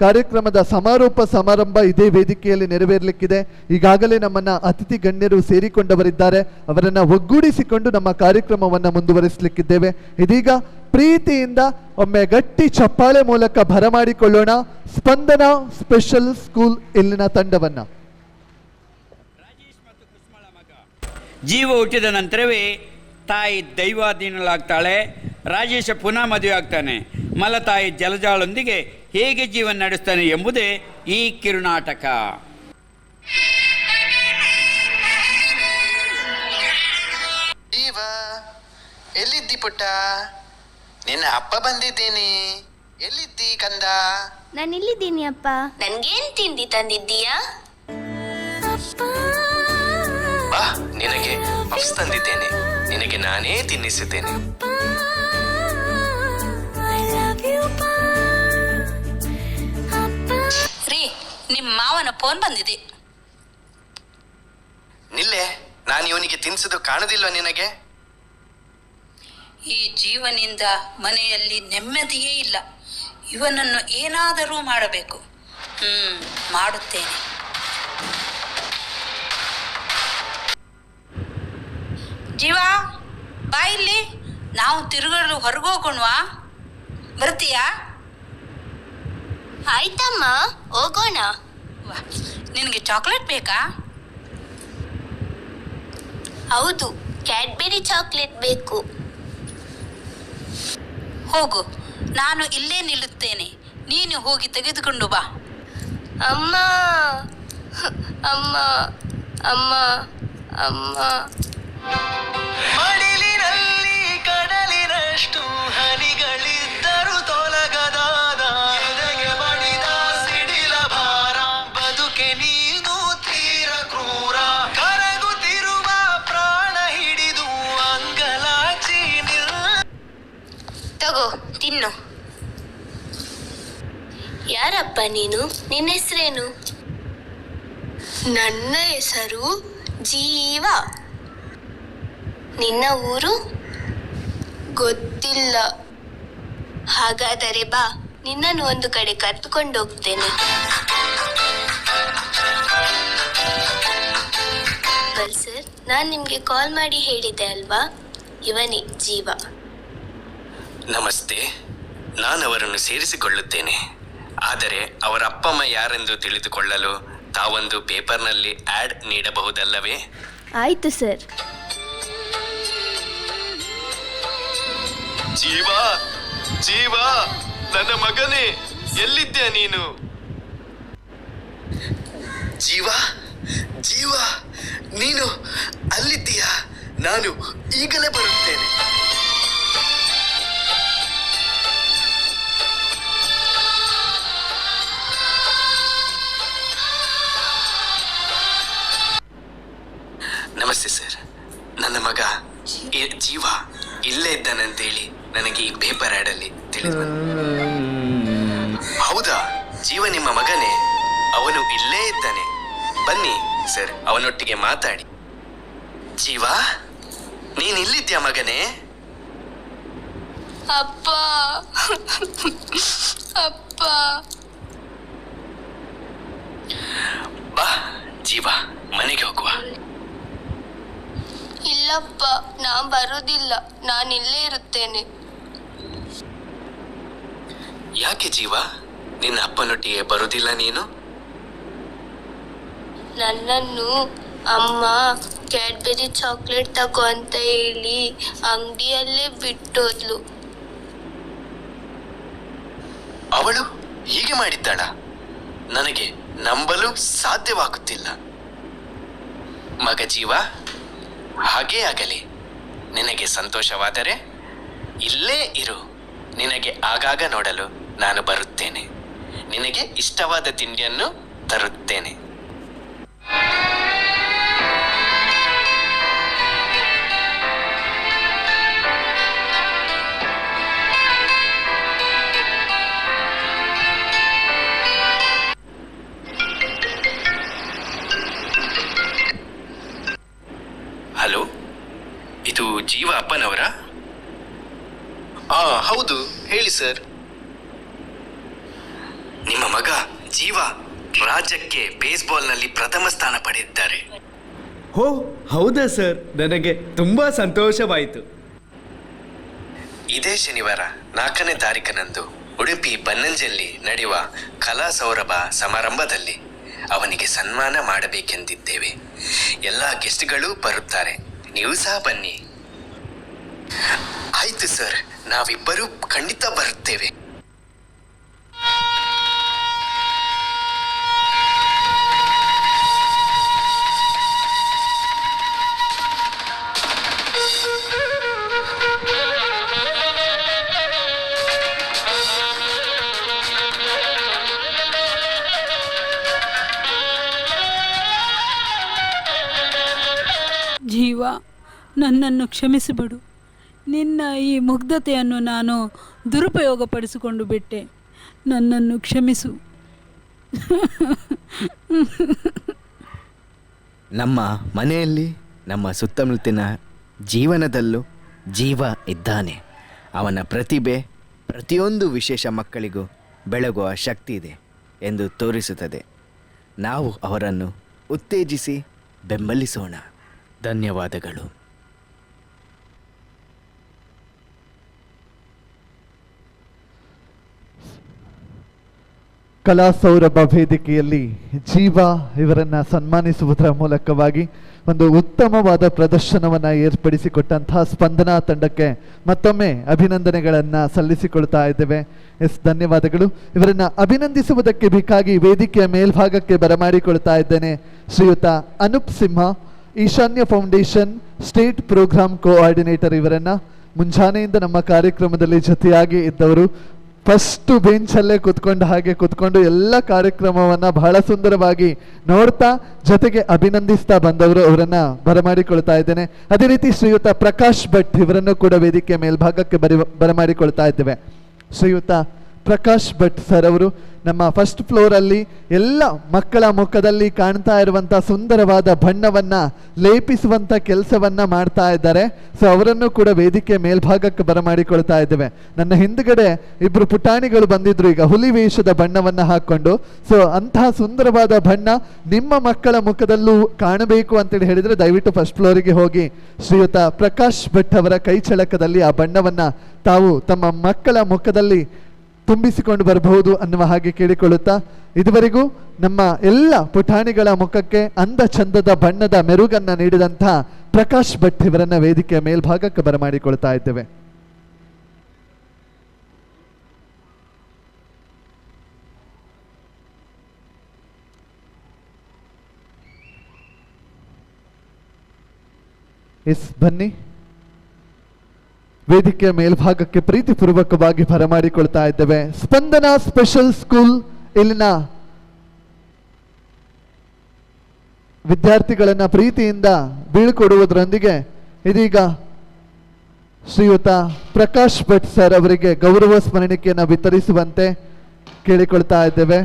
ಕಾರ್ಯಕ್ರಮದ ಸಮಾರೋಪ ಸಮಾರಂಭ ಇದೇ ವೇದಿಕೆಯಲ್ಲಿ ನೆರವೇರಲಿಕ್ಕಿದೆ. ಈಗಾಗಲೇ ನಮ್ಮನ್ನ ಅತಿಥಿ ಗಣ್ಯರು ಸೇರಿಕೊಂಡವರಿದ್ದಾರೆ. ಅವರನ್ನ ಒಗ್ಗೂಡಿಸಿಕೊಂಡು ನಮ್ಮ ಕಾರ್ಯಕ್ರಮವನ್ನು ಮುಂದುವರಿಸಲಿಕ್ಕಿದ್ದೇವೆ. ಇದೀಗ ಪ್ರೀತಿಯಿಂದ ಒಮ್ಮೆ ಗಟ್ಟಿ ಚಪ್ಪಾಳೆ ಮೂಲಕ ಬರಮಾಡಿಕೊಳ್ಳೋಣ ಸ್ಪಂದನ ಸ್ಪೆಷಲ್ ಸ್ಕೂಲ್ ಇಲ್ಲಿನ ತಂಡವನ್ನ. ಜೀವ ಹುಟ್ಟಿದ ನಂತರವೇ ತಾಯಿ ದೈವಾಧೀನಳಾಗ್ತಾಳೆ. ರಾಜೇಶ ಪುನಃ ಮದುವೆ ಆಗ್ತಾನೆ. ಮಲತಾಯಿ ಜಲಜಾಳೊಂದಿಗೆ ಹೇಗೆ ಜೀವನ ನಡೆಸ್ತಾನೆ ಎಂಬುದೇ ಈ ಕಿರುನಾಟಕ. ಜೀವ, ಎಲ್ಲಿದ್ದಿ ಪುಟ್ಟ? ನಿನ್ನ ಅಪ್ಪ ಬಂದಿದ್ದೀನಿ. ಎಲ್ಲಿದ್ದಿ ಕಂದ? ನಾನು ಇಲ್ಲಿದ್ದೀನಿ ಅಪ್ಪ. ನನ್ಗೇನ್ ತಿಂಡಿ ತಂದಿದ್ದೀಯಾ? ಬಾ, ನಿನಗೆ ಪಫ್ಸ್ ತಂದಿದ್ದೇನೆ. ನಿನಗೆ ನಾನೇ ತಿನ್ನಿಸುತ್ತೇನೆ. ರೀ, ನಿಮ್ಮ ಮಾವನ ಫೋನ್ ಬಂದಿದೆ. ನಿಲ್ಲೆ, ನಾನು ಇವನಿಗೆ ತಿನ್ನಿಸೋದು ಕಾಣುದಿಲ್ವ ನಿನಗೆ? ಈ ಜೀವನಿಂದ ಮನೆಯಲ್ಲಿ ನೆಮ್ಮದಿಯೇ ಇಲ್ಲ. ಇವನನ್ನು ಏನಾದರೂ ಮಾಡಬೇಕು. ಮಾಡುತ್ತೇನೆ. ಜೀವ, ಬಾ ಇಲ್ಲಿ. ನಾವು ತಿರುಗಲು ಹೊರಗೋಗೋಣವಾ? ಬರ್ತೀಯಾ? ಆಯ್ತಮ್ಮ, ಹೋಗೋಣ. ನಿನಗೆ ಚಾಕ್ಲೇಟ್ ಬೇಕಾ? ಹೌದು, ಕ್ಯಾಡ್ಬೆರಿ ಚಾಕ್ಲೇಟ್ ಬೇಕು. ಹೋಗು, ನಾನು ಇಲ್ಲೇ ನಿಲ್ಲುತ್ತೇನೆ. ನೀನು ಹೋಗಿ ತೆಗೆದುಕೊಂಡು ಬಾ. ಅಮ್ಮ ಅಮ್ಮ ಅಮ್ಮ ಅಮ್ಮ. ಮಡಿಲಿನಲ್ಲಿ ಕಡಲಿನಷ್ಟು ಹನಿಗಳಿದ್ದರೂ ತೊಲಗದಾದ ತಿನ್ನು. ಯಾರಪ್ಪ ನೀನು? ನಿನ್ನ ಹೆಸರೇನು? ನನ್ನ ಹೆಸರು ಜೀವ. ನಿನ್ನ ಊರು? ಗೊತ್ತಿಲ್ಲ. ಹಾಗಾದರೆ ಬಾ, ನಿನ್ನನ್ನು ಒಂದು ಕಡೆ ಕರೆದುಕೊಂಡು ಹೋಗ್ತೇನೆ. ಸರ್, ನಾನು ನಿಮ್ಗೆ ಕಾಲ್ ಮಾಡಿ ಹೇಳಿದ್ದೆ ಅಲ್ವಾ, ಇವನೇ ಜೀವ. ನಮಸ್ತೆ. ನಾನು ಅವರನ್ನು ಸೇರಿಸಿಕೊಳ್ಳುತ್ತೇನೆ. ಆದರೆ ಅವರ ಅಪ್ಪ ಅಮ್ಮ ಯಾರೆಂದು ತಿಳಿದುಕೊಳ್ಳಲು ತಾವೊಂದು ಪೇಪರ್ನಲ್ಲಿ ಆಡ್ ನೀಡಬಹುದಲ್ಲವೇ? ಆಯ್ತು ಸರ್. ಜೀವ, ಜೀವ, ನನ್ನ ಮಗನೇ, ಎಲ್ಲಿದ್ದೆ ನೀನು? ಜೀವ, ಜೀವ, ನೀನು ಅಲ್ಲಿದ್ದೀಯಾ? ನಾನು ಈಗಲೇ ಬರುತ್ತೇನೆ. ನಮಸ್ತೆ ಸರ್. ನನ್ನ ಮಗ ಜೀವ ಇಲ್ಲೇ ಇದ್ದಾನಂತೇಳಿ ನನಗೆ ಈ ಪೇಪರ್ ಆಡಲ್ಲಿ ತಿಳಿದು. ಹೌದಾ? ಜೀವ ನಿಮ್ಮ ಮಗನೇ? ಅವನು ಇಲ್ಲೇ ಇದ್ದಾನೆ. ಬನ್ನಿ ಸರ್, ಅವನೊಟ್ಟಿಗೆ ಮಾತಾಡಿ. ಜೀವ, ನೀನ್ ಇಲ್ಲಿದ್ಯಾ ಮಗನೇ? ಅಪ್ಪ, ಅಪ್ಪ. ಬಾ ಜೀವ, ಮನೆಗೆ ಹೋಗುವ. ಇಲ್ಲಪ್ಪ, ನಾನ್ ಬರುವುದಿಲ್ಲ. ನಾನಿಲ್ಲೇ ಇರುತ್ತೇನೆ. ಯಾಕೆ ಜೀವ, ನಿನ್ನ ಅಪ್ಪನೊಟ್ಟಿಗೆ ಬರುವುದಿಲ್ಲ ನೀನು? ನನ್ನನ್ನು ಅಮ್ಮ ಕ್ಯಾಡ್ಬೆರಿ ಚಾಕ್ಲೇಟ್ ತಗೋ ಅಂತ ಹೇಳಿ ಅಂಗಡಿಯಲ್ಲೇ ಬಿಟ್ಟೋದ್ಲು. ಅವಳು ಹೀಗೆ ಮಾಡಿದ್ದಾಳ? ನನಗೆ ನಂಬಲು ಸಾಧ್ಯವಾಗುತ್ತಿಲ್ಲ. ಮಗ ಜೀವ, ಹಾಗೇ ಆಗಲಿ. ನಿನಗೆ ಸಂತೋಷವಾದರೆ ಇಲ್ಲೇ ಇರು. ನಿನಗೆ ಆಗಾಗ ನೋಡಲು ನಾನು ಬರುತ್ತೇನೆ. ನಿನಗೆ ಇಷ್ಟವಾದ ತಿಂಡಿಯನ್ನು ತರುತ್ತೇನೆ. ಹಲೋ, ಇದು ಜೀವ ಅಪ್ಪನವರ? ಹೌದು, ಹೇಳಿ ಸರ್. ನಿಮ್ಮ ಮಗ ಜೀವ ರಾಜ್ಯಕ್ಕೆ ಬೇಸ್ಬಾಲ್ನಲ್ಲಿ ಪ್ರಥಮ ಸ್ಥಾನ ಪಡೆದಿದ್ದಾರೆ. ಹೋ, ಹೌದಾ ಸರ್? ನನಗೆ ತುಂಬಾ ಸಂತೋಷವಾಯಿತು. ಇದೇ ಶನಿವಾರ 4ನೇ ತಾರೀಕಿನಂದು ಉಡುಪಿ ಬನ್ನಂಜಲ್ಲಿ ನಡೆಯುವ ಕಲಾ ಸೌರಭ ಸಮಾರಂಭದಲ್ಲಿ ಅವನಿಗೆ ಸನ್ಮಾನ ಮಾಡಬೇಕೆಂದಿದ್ದೇವೆ. ಎಲ್ಲ ಗೆಸ್ಟ್ಗಳು ಬರುತ್ತಾರೆ, ನೀವು ಸಹ ಬನ್ನಿ. ಆಯ್ತು ಸರ್, ನಾವಿಬ್ಬರೂ ಖಂಡಿತ ಬರುತ್ತೇವೆ. ಜೀವ, ನನ್ನನ್ನು ಕ್ಷಮಿಸಿಬಿಡು. ನಿನ್ನ ಈ ಮುಗ್ಧತೆಯನ್ನು ನಾನು ದುರುಪಯೋಗಪಡಿಸಿಕೊಂಡು ಬಿಟ್ಟೆ. ನನ್ನನ್ನು ಕ್ಷಮಿಸು. ನಮ್ಮ ಮನೆಯಲ್ಲಿ, ನಮ್ಮ ಸುತ್ತಮುತ್ತಲಿನ ಜೀವನದಲ್ಲೂ ಜೀವ ಇದ್ದಾನೆ. ಅವನ ಪ್ರತಿಭೆ ಪ್ರತಿಯೊಂದು ವಿಶೇಷ ಮಕ್ಕಳಿಗೂ ಬೆಳಗುವ ಶಕ್ತಿ ಇದೆ ಎಂದು ತೋರಿಸುತ್ತದೆ. ನಾವು ಅವರನ್ನು ಉತ್ತೇಜಿಸಿ ಬೆಂಬಲಿಸೋಣ. ಧನ್ಯವಾದಗಳು. ಕಲಾ ಸೌರಭ ವೇದಿಕೆಯಲ್ಲಿ ಜೀವ ಇವರನ್ನ ಸನ್ಮಾನಿಸುವುದರ ಮೂಲಕವಾಗಿ ಒಂದು ಉತ್ತಮವಾದ ಪ್ರದರ್ಶನವನ್ನ ಏರ್ಪಡಿಸಿಕೊಟ್ಟಂತಹ ಸ್ಪಂದನಾ ತಂಡಕ್ಕೆ ಮತ್ತೊಮ್ಮೆ ಅಭಿನಂದನೆಗಳನ್ನ ಸಲ್ಲಿಸಿಕೊಳ್ತಾ ಇದ್ದೇವೆ. ಧನ್ಯವಾದಗಳು. ಇವರನ್ನ ಅಭಿನಂದಿಸುವುದಕ್ಕೆ ಬೇಕಾಗಿ ವೇದಿಕೆಯ ಮೇಲ್ಭಾಗಕ್ಕೆ ಬರಮಾಡಿಕೊಳ್ತಾ ಇದ್ದೇನೆ ಶ್ರೀಯುತ ಅನೂಪ್ ಸಿಂಹ, ಈಶಾನ್ಯ ಫೌಂಡೇಶನ್ ಸ್ಟೇಟ್ ಪ್ರೋಗ್ರಾಮ್ ಕೋಆರ್ಡಿನೇಟರ್. ಇವರನ್ನ ಮುಂಜಾನೆಯಿಂದ ನಮ್ಮ ಕಾರ್ಯಕ್ರಮದಲ್ಲಿ ಜೊತೆಯಾಗಿ ಇದ್ದವರು. ಫಸ್ಟ್ ಬೆಂಚಲ್ಲೇ ಕುತ್ಕೊಂಡು ಎಲ್ಲ ಕಾರ್ಯಕ್ರಮವನ್ನ ಬಹಳ ಸುಂದರವಾಗಿ ನೋಡ್ತಾ ಜೊತೆಗೆ ಅಭಿನಂದಿಸ್ತಾ ಬಂದವರು. ಅವರನ್ನ ಬರಮಾಡಿಕೊಳ್ತಾ ಇದ್ದೇನೆ. ಅದೇ ರೀತಿ ಶ್ರೀಯುತ ಪ್ರಕಾಶ್ ಭಟ್ ಇವರನ್ನು ಕೂಡ ವೇದಿಕೆ ಮೇಲ್ಭಾಗಕ್ಕೆ ಬರಮಾಡಿಕೊಳ್ತಾ ಇದ್ದೇವೆ. ಶ್ರೀಯುತ ಪ್ರಕಾಶ್ ಭಟ್ ಸರ್ ಅವರು ನಮ್ಮ ಫಸ್ಟ್ ಫ್ಲೋರಲ್ಲಿ ಎಲ್ಲ ಮಕ್ಕಳ ಮುಖದಲ್ಲಿ ಕಾಣ್ತಾ ಇರುವಂಥ ಸುಂದರವಾದ ಬಣ್ಣವನ್ನ ಲೇಪಿಸುವಂಥ ಕೆಲಸವನ್ನ ಮಾಡ್ತಾ ಇದ್ದಾರೆ. ಸೊ ಅವರನ್ನು ಕೂಡ ವೇದಿಕೆ ಮೇಲ್ಭಾಗಕ್ಕೆ ಬರಮಾಡಿಕೊಳ್ತಾ ಇದ್ದೇವೆ. ನನ್ನ ಹಿಂದ್ಗಡೆ ಇಬ್ರು ಪುಟಾಣಿಗಳು ಬಂದಿದ್ರು ಈಗ ಹುಲಿ ವೇಷದ ಬಣ್ಣವನ್ನ ಹಾಕೊಂಡು. ಸೊ ಅಂತಹ ಸುಂದರವಾದ ಬಣ್ಣ ನಿಮ್ಮ ಮಕ್ಕಳ ಮುಖದಲ್ಲೂ ಕಾಣಬೇಕು ಅಂತೇಳಿ ಹೇಳಿದ್ರೆ ದಯವಿಟ್ಟು ಫಸ್ಟ್ ಫ್ಲೋರಿಗೆ ಹೋಗಿ ಶ್ರೀಯುತ ಪ್ರಕಾಶ್ ಭಟ್ ಅವರ ಕೈ ಚಳಕದಲ್ಲಿ ಆ ಬಣ್ಣವನ್ನ ತಾವು ತಮ್ಮ ಮಕ್ಕಳ ಮುಖದಲ್ಲಿ ತುಂಬಿಸಿಕೊಂಡು ಬರಬಹುದು ಅನ್ನುವ ಹಾಗೆ ಕೇಳಿಕೊಳ್ಳುತ್ತಾ, ಇದುವರೆಗೂ ನಮ್ಮ ಎಲ್ಲ ಪುಟಾಣಿಗಳ ಮುಖಕ್ಕೆ ಅಂದ ಚಂದದ ಬಣ್ಣದ ಮೆರುಗನ್ನ ನೀಡಿದಂತಹ ಪ್ರಕಾಶ್ ಭಟ್ ಇವರನ್ನ ವೇದಿಕೆಯ ಮೇಲ್ಭಾಗಕ್ಕೆ ಬರಮಾಡಿಕೊಳ್ತಾ ಇದ್ದೇವೆ. ಬನ್ನಿ, ವೇದಿಕೆಯ ಮೇಲ್ಭಾಗಕ್ಕೆ ಪ್ರೀತಿಪೂರ್ವಕವಾಗಿ ಬರಮಾಡಿಕೊಳ್ತಾ ಇದ್ದೇವೆ. ಸ್ಪಂದನ ಸ್ಪೆಷಲ್ ಸ್ಕೂಲ್ ಇಲ್ಲಿನ ವಿದ್ಯಾರ್ಥಿಗಳನ್ನ ಪ್ರೀತಿಯಿಂದ ಬೀಳ್ಕೊಡುವುದರೊಂದಿಗೆ ಇದೀಗ ಶ್ರೀಯುತ ಪ್ರಕಾಶ್ ಭಟ್ ಸರ್ ಅವರಿಗೆ ಗೌರವ ಸ್ಮರಣಿಕೆಯನ್ನು ವಿತರಿಸುವಂತೆ ಕೇಳಿಕೊಳ್ತಾ ಇದ್ದೇವೆ.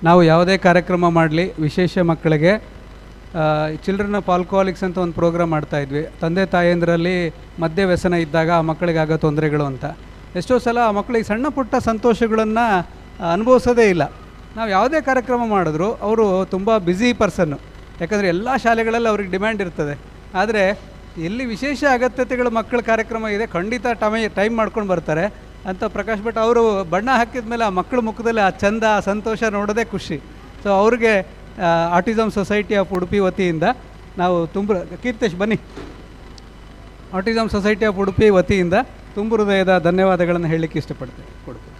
ನಾವು ಯಾವುದೇ ಕಾರ್ಯಕ್ರಮ ಮಾಡಲಿ ವಿಶೇಷ ಮಕ್ಕಳಿಗೆ ಚಿಲ್ಡ್ರನ್ ಆಫ್ ಆಲ್ಕೋಹಾಲಿಕ್ಸ್ ಅಂತ ಒಂದು ಪ್ರೋಗ್ರಾಮ್ ಮಾಡ್ತಾಯಿದ್ವಿ. ತಂದೆ ತಾಯಂದರಲ್ಲಿ ಮದ್ಯ ವ್ಯಸನ ಇದ್ದಾಗ ಆ ಮಕ್ಕಳಿಗಾಗೋ ತೊಂದರೆಗಳು ಅಂತ. ಎಷ್ಟೋ ಸಲ ಆ ಮಕ್ಕಳಿಗೆ ಸಣ್ಣ ಪುಟ್ಟ ಸಂತೋಷಗಳನ್ನು ಅನುಭವಿಸೋದೇ ಇಲ್ಲ. ನಾವು ಯಾವುದೇ ಕಾರ್ಯಕ್ರಮ ಮಾಡಿದ್ರು ಅವರು ತುಂಬ ಬ್ಯುಸಿ ಪರ್ಸನ್ನು, ಯಾಕಂದರೆ ಎಲ್ಲ ಶಾಲೆಗಳಲ್ಲಿ ಅವ್ರಿಗೆ ಡಿಮ್ಯಾಂಡ್ ಇರ್ತದೆ. ಆದರೆ ಎಲ್ಲಿ ವಿಶೇಷ ಅಗತ್ಯತೆಗಳ ಮಕ್ಕಳ ಕಾರ್ಯಕ್ರಮ ಇದೆ ಖಂಡಿತ ಟೈಮ್ ಮಾಡ್ಕೊಂಡು ಬರ್ತಾರೆ ಅಂತ ಪ್ರಕಾಶ್ ಭಟ್ ಅವರು ಬಣ್ಣ ಹಾಕಿದ ಮೇಲೆ ಆ ಮಕ್ಕಳ ಮುಖದಲ್ಲಿ ಆ ಚಂದ ಆ ಸಂತೋಷ ನೋಡೋದೇ ಖುಷಿ. ಸೊ ಅವ್ರಿಗೆ ಆಟಿಸಮ್ ಸೊಸೈಟಿ ಆಫ್ ಉಡುಪಿ ವತಿಯಿಂದ ನಾವು ಕೀರ್ತೇಶ್ ಬನ್ನಿ, ಆಟಿಸಮ್ ಸೊಸೈಟಿ ಆಫ್ ಉಡುಪಿ ವತಿಯಿಂದ ತುಂಬ ಹೃದಯದ ಧನ್ಯವಾದಗಳನ್ನು ಹೇಳಲಿಕ್ಕೆ ಇಷ್ಟಪಡ್ತೇವೆ. ಕೊಡ್ತೇವೆ.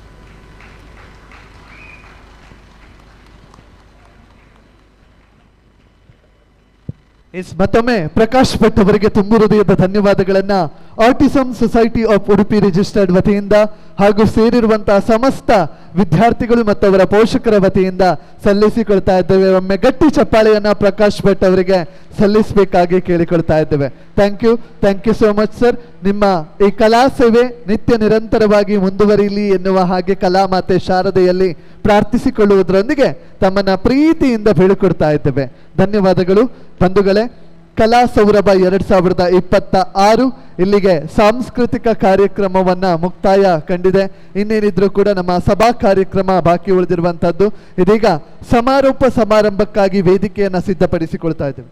ಮತ್ತೊಮ್ಮೆ ಪ್ರಕಾಶ್ ಭಟ್ ಅವರಿಗೆ ತುಂಬ ಹೃದಯದ ಧನ್ಯವಾದಗಳನ್ನ autism society of Udupi registered ವತಿಯಿಂದ ಹಾಗೂ ಸೇರಿರುವಂತಹ ಸಮಸ್ತ ವಿದ್ಯಾರ್ಥಿಗಳು ಮತ್ತು ಅವರ ಪೋಷಕರ ವತಿಯಿಂದ ಸಲ್ಲಿಸಿಕೊಳ್ತಾ ಇದ್ದೇವೆ. ಒಮ್ಮೆ ಗಟ್ಟಿ ಚಪ್ಪಾಳೆಯನ್ನ ಪ್ರಕಾಶ್ ಭಟ್ ಅವರಿಗೆ ಸಲ್ಲಿಸಬೇಕಾಗಿ ಕೇಳಿಕೊಳ್ತಾ ಇದ್ದೇವೆ. Thank you so much sir. ನಿಮ್ಮ ಈ ಕಲಾ ಸೇವೆ ನಿತ್ಯ ನಿರಂತರವಾಗಿ ಮುಂದುವರಿಯಲಿ ಎನ್ನುವ ಹಾಗೆ ಕಲಾಮಾತೆ ಶಾರದೆಯಲ್ಲಿ ಪ್ರಾರ್ಥಿಸಿಕೊಳ್ಳುವುದರೊಂದಿಗೆ ತಮ್ಮನ್ನ ಪ್ರೀತಿಯಿಂದ ಬೀಳ್ಕೊಡ್ತಾ ಇದ್ದೇವೆ. ಧನ್ಯವಾದಗಳು ಬಂಧುಗಳೇ. ಕಲಾ ಸೌರಭ 2026 ಇಲ್ಲಿಗೆ ಸಾಂಸ್ಕೃತಿಕ ಕಾರ್ಯಕ್ರಮವನ್ನ ಮುಕ್ತಾಯ ಕಂಡಿದೆ. ಇನ್ನೇನಿದ್ರು ಕೂಡ ನಮ್ಮ ಸಭಾ ಕಾರ್ಯಕ್ರಮ ಬಾಕಿ ಉಳಿದಿರುವಂತದ್ದು. ಇದೀಗ ಸಮಾರೋಪ ಸಮಾರಂಭಕ್ಕಾಗಿ ವೇದಿಕೆಯನ್ನ ಸಿದ್ಧಪಡಿಸಿಕೊಳ್ತಾ ಇದ್ದೇವೆ.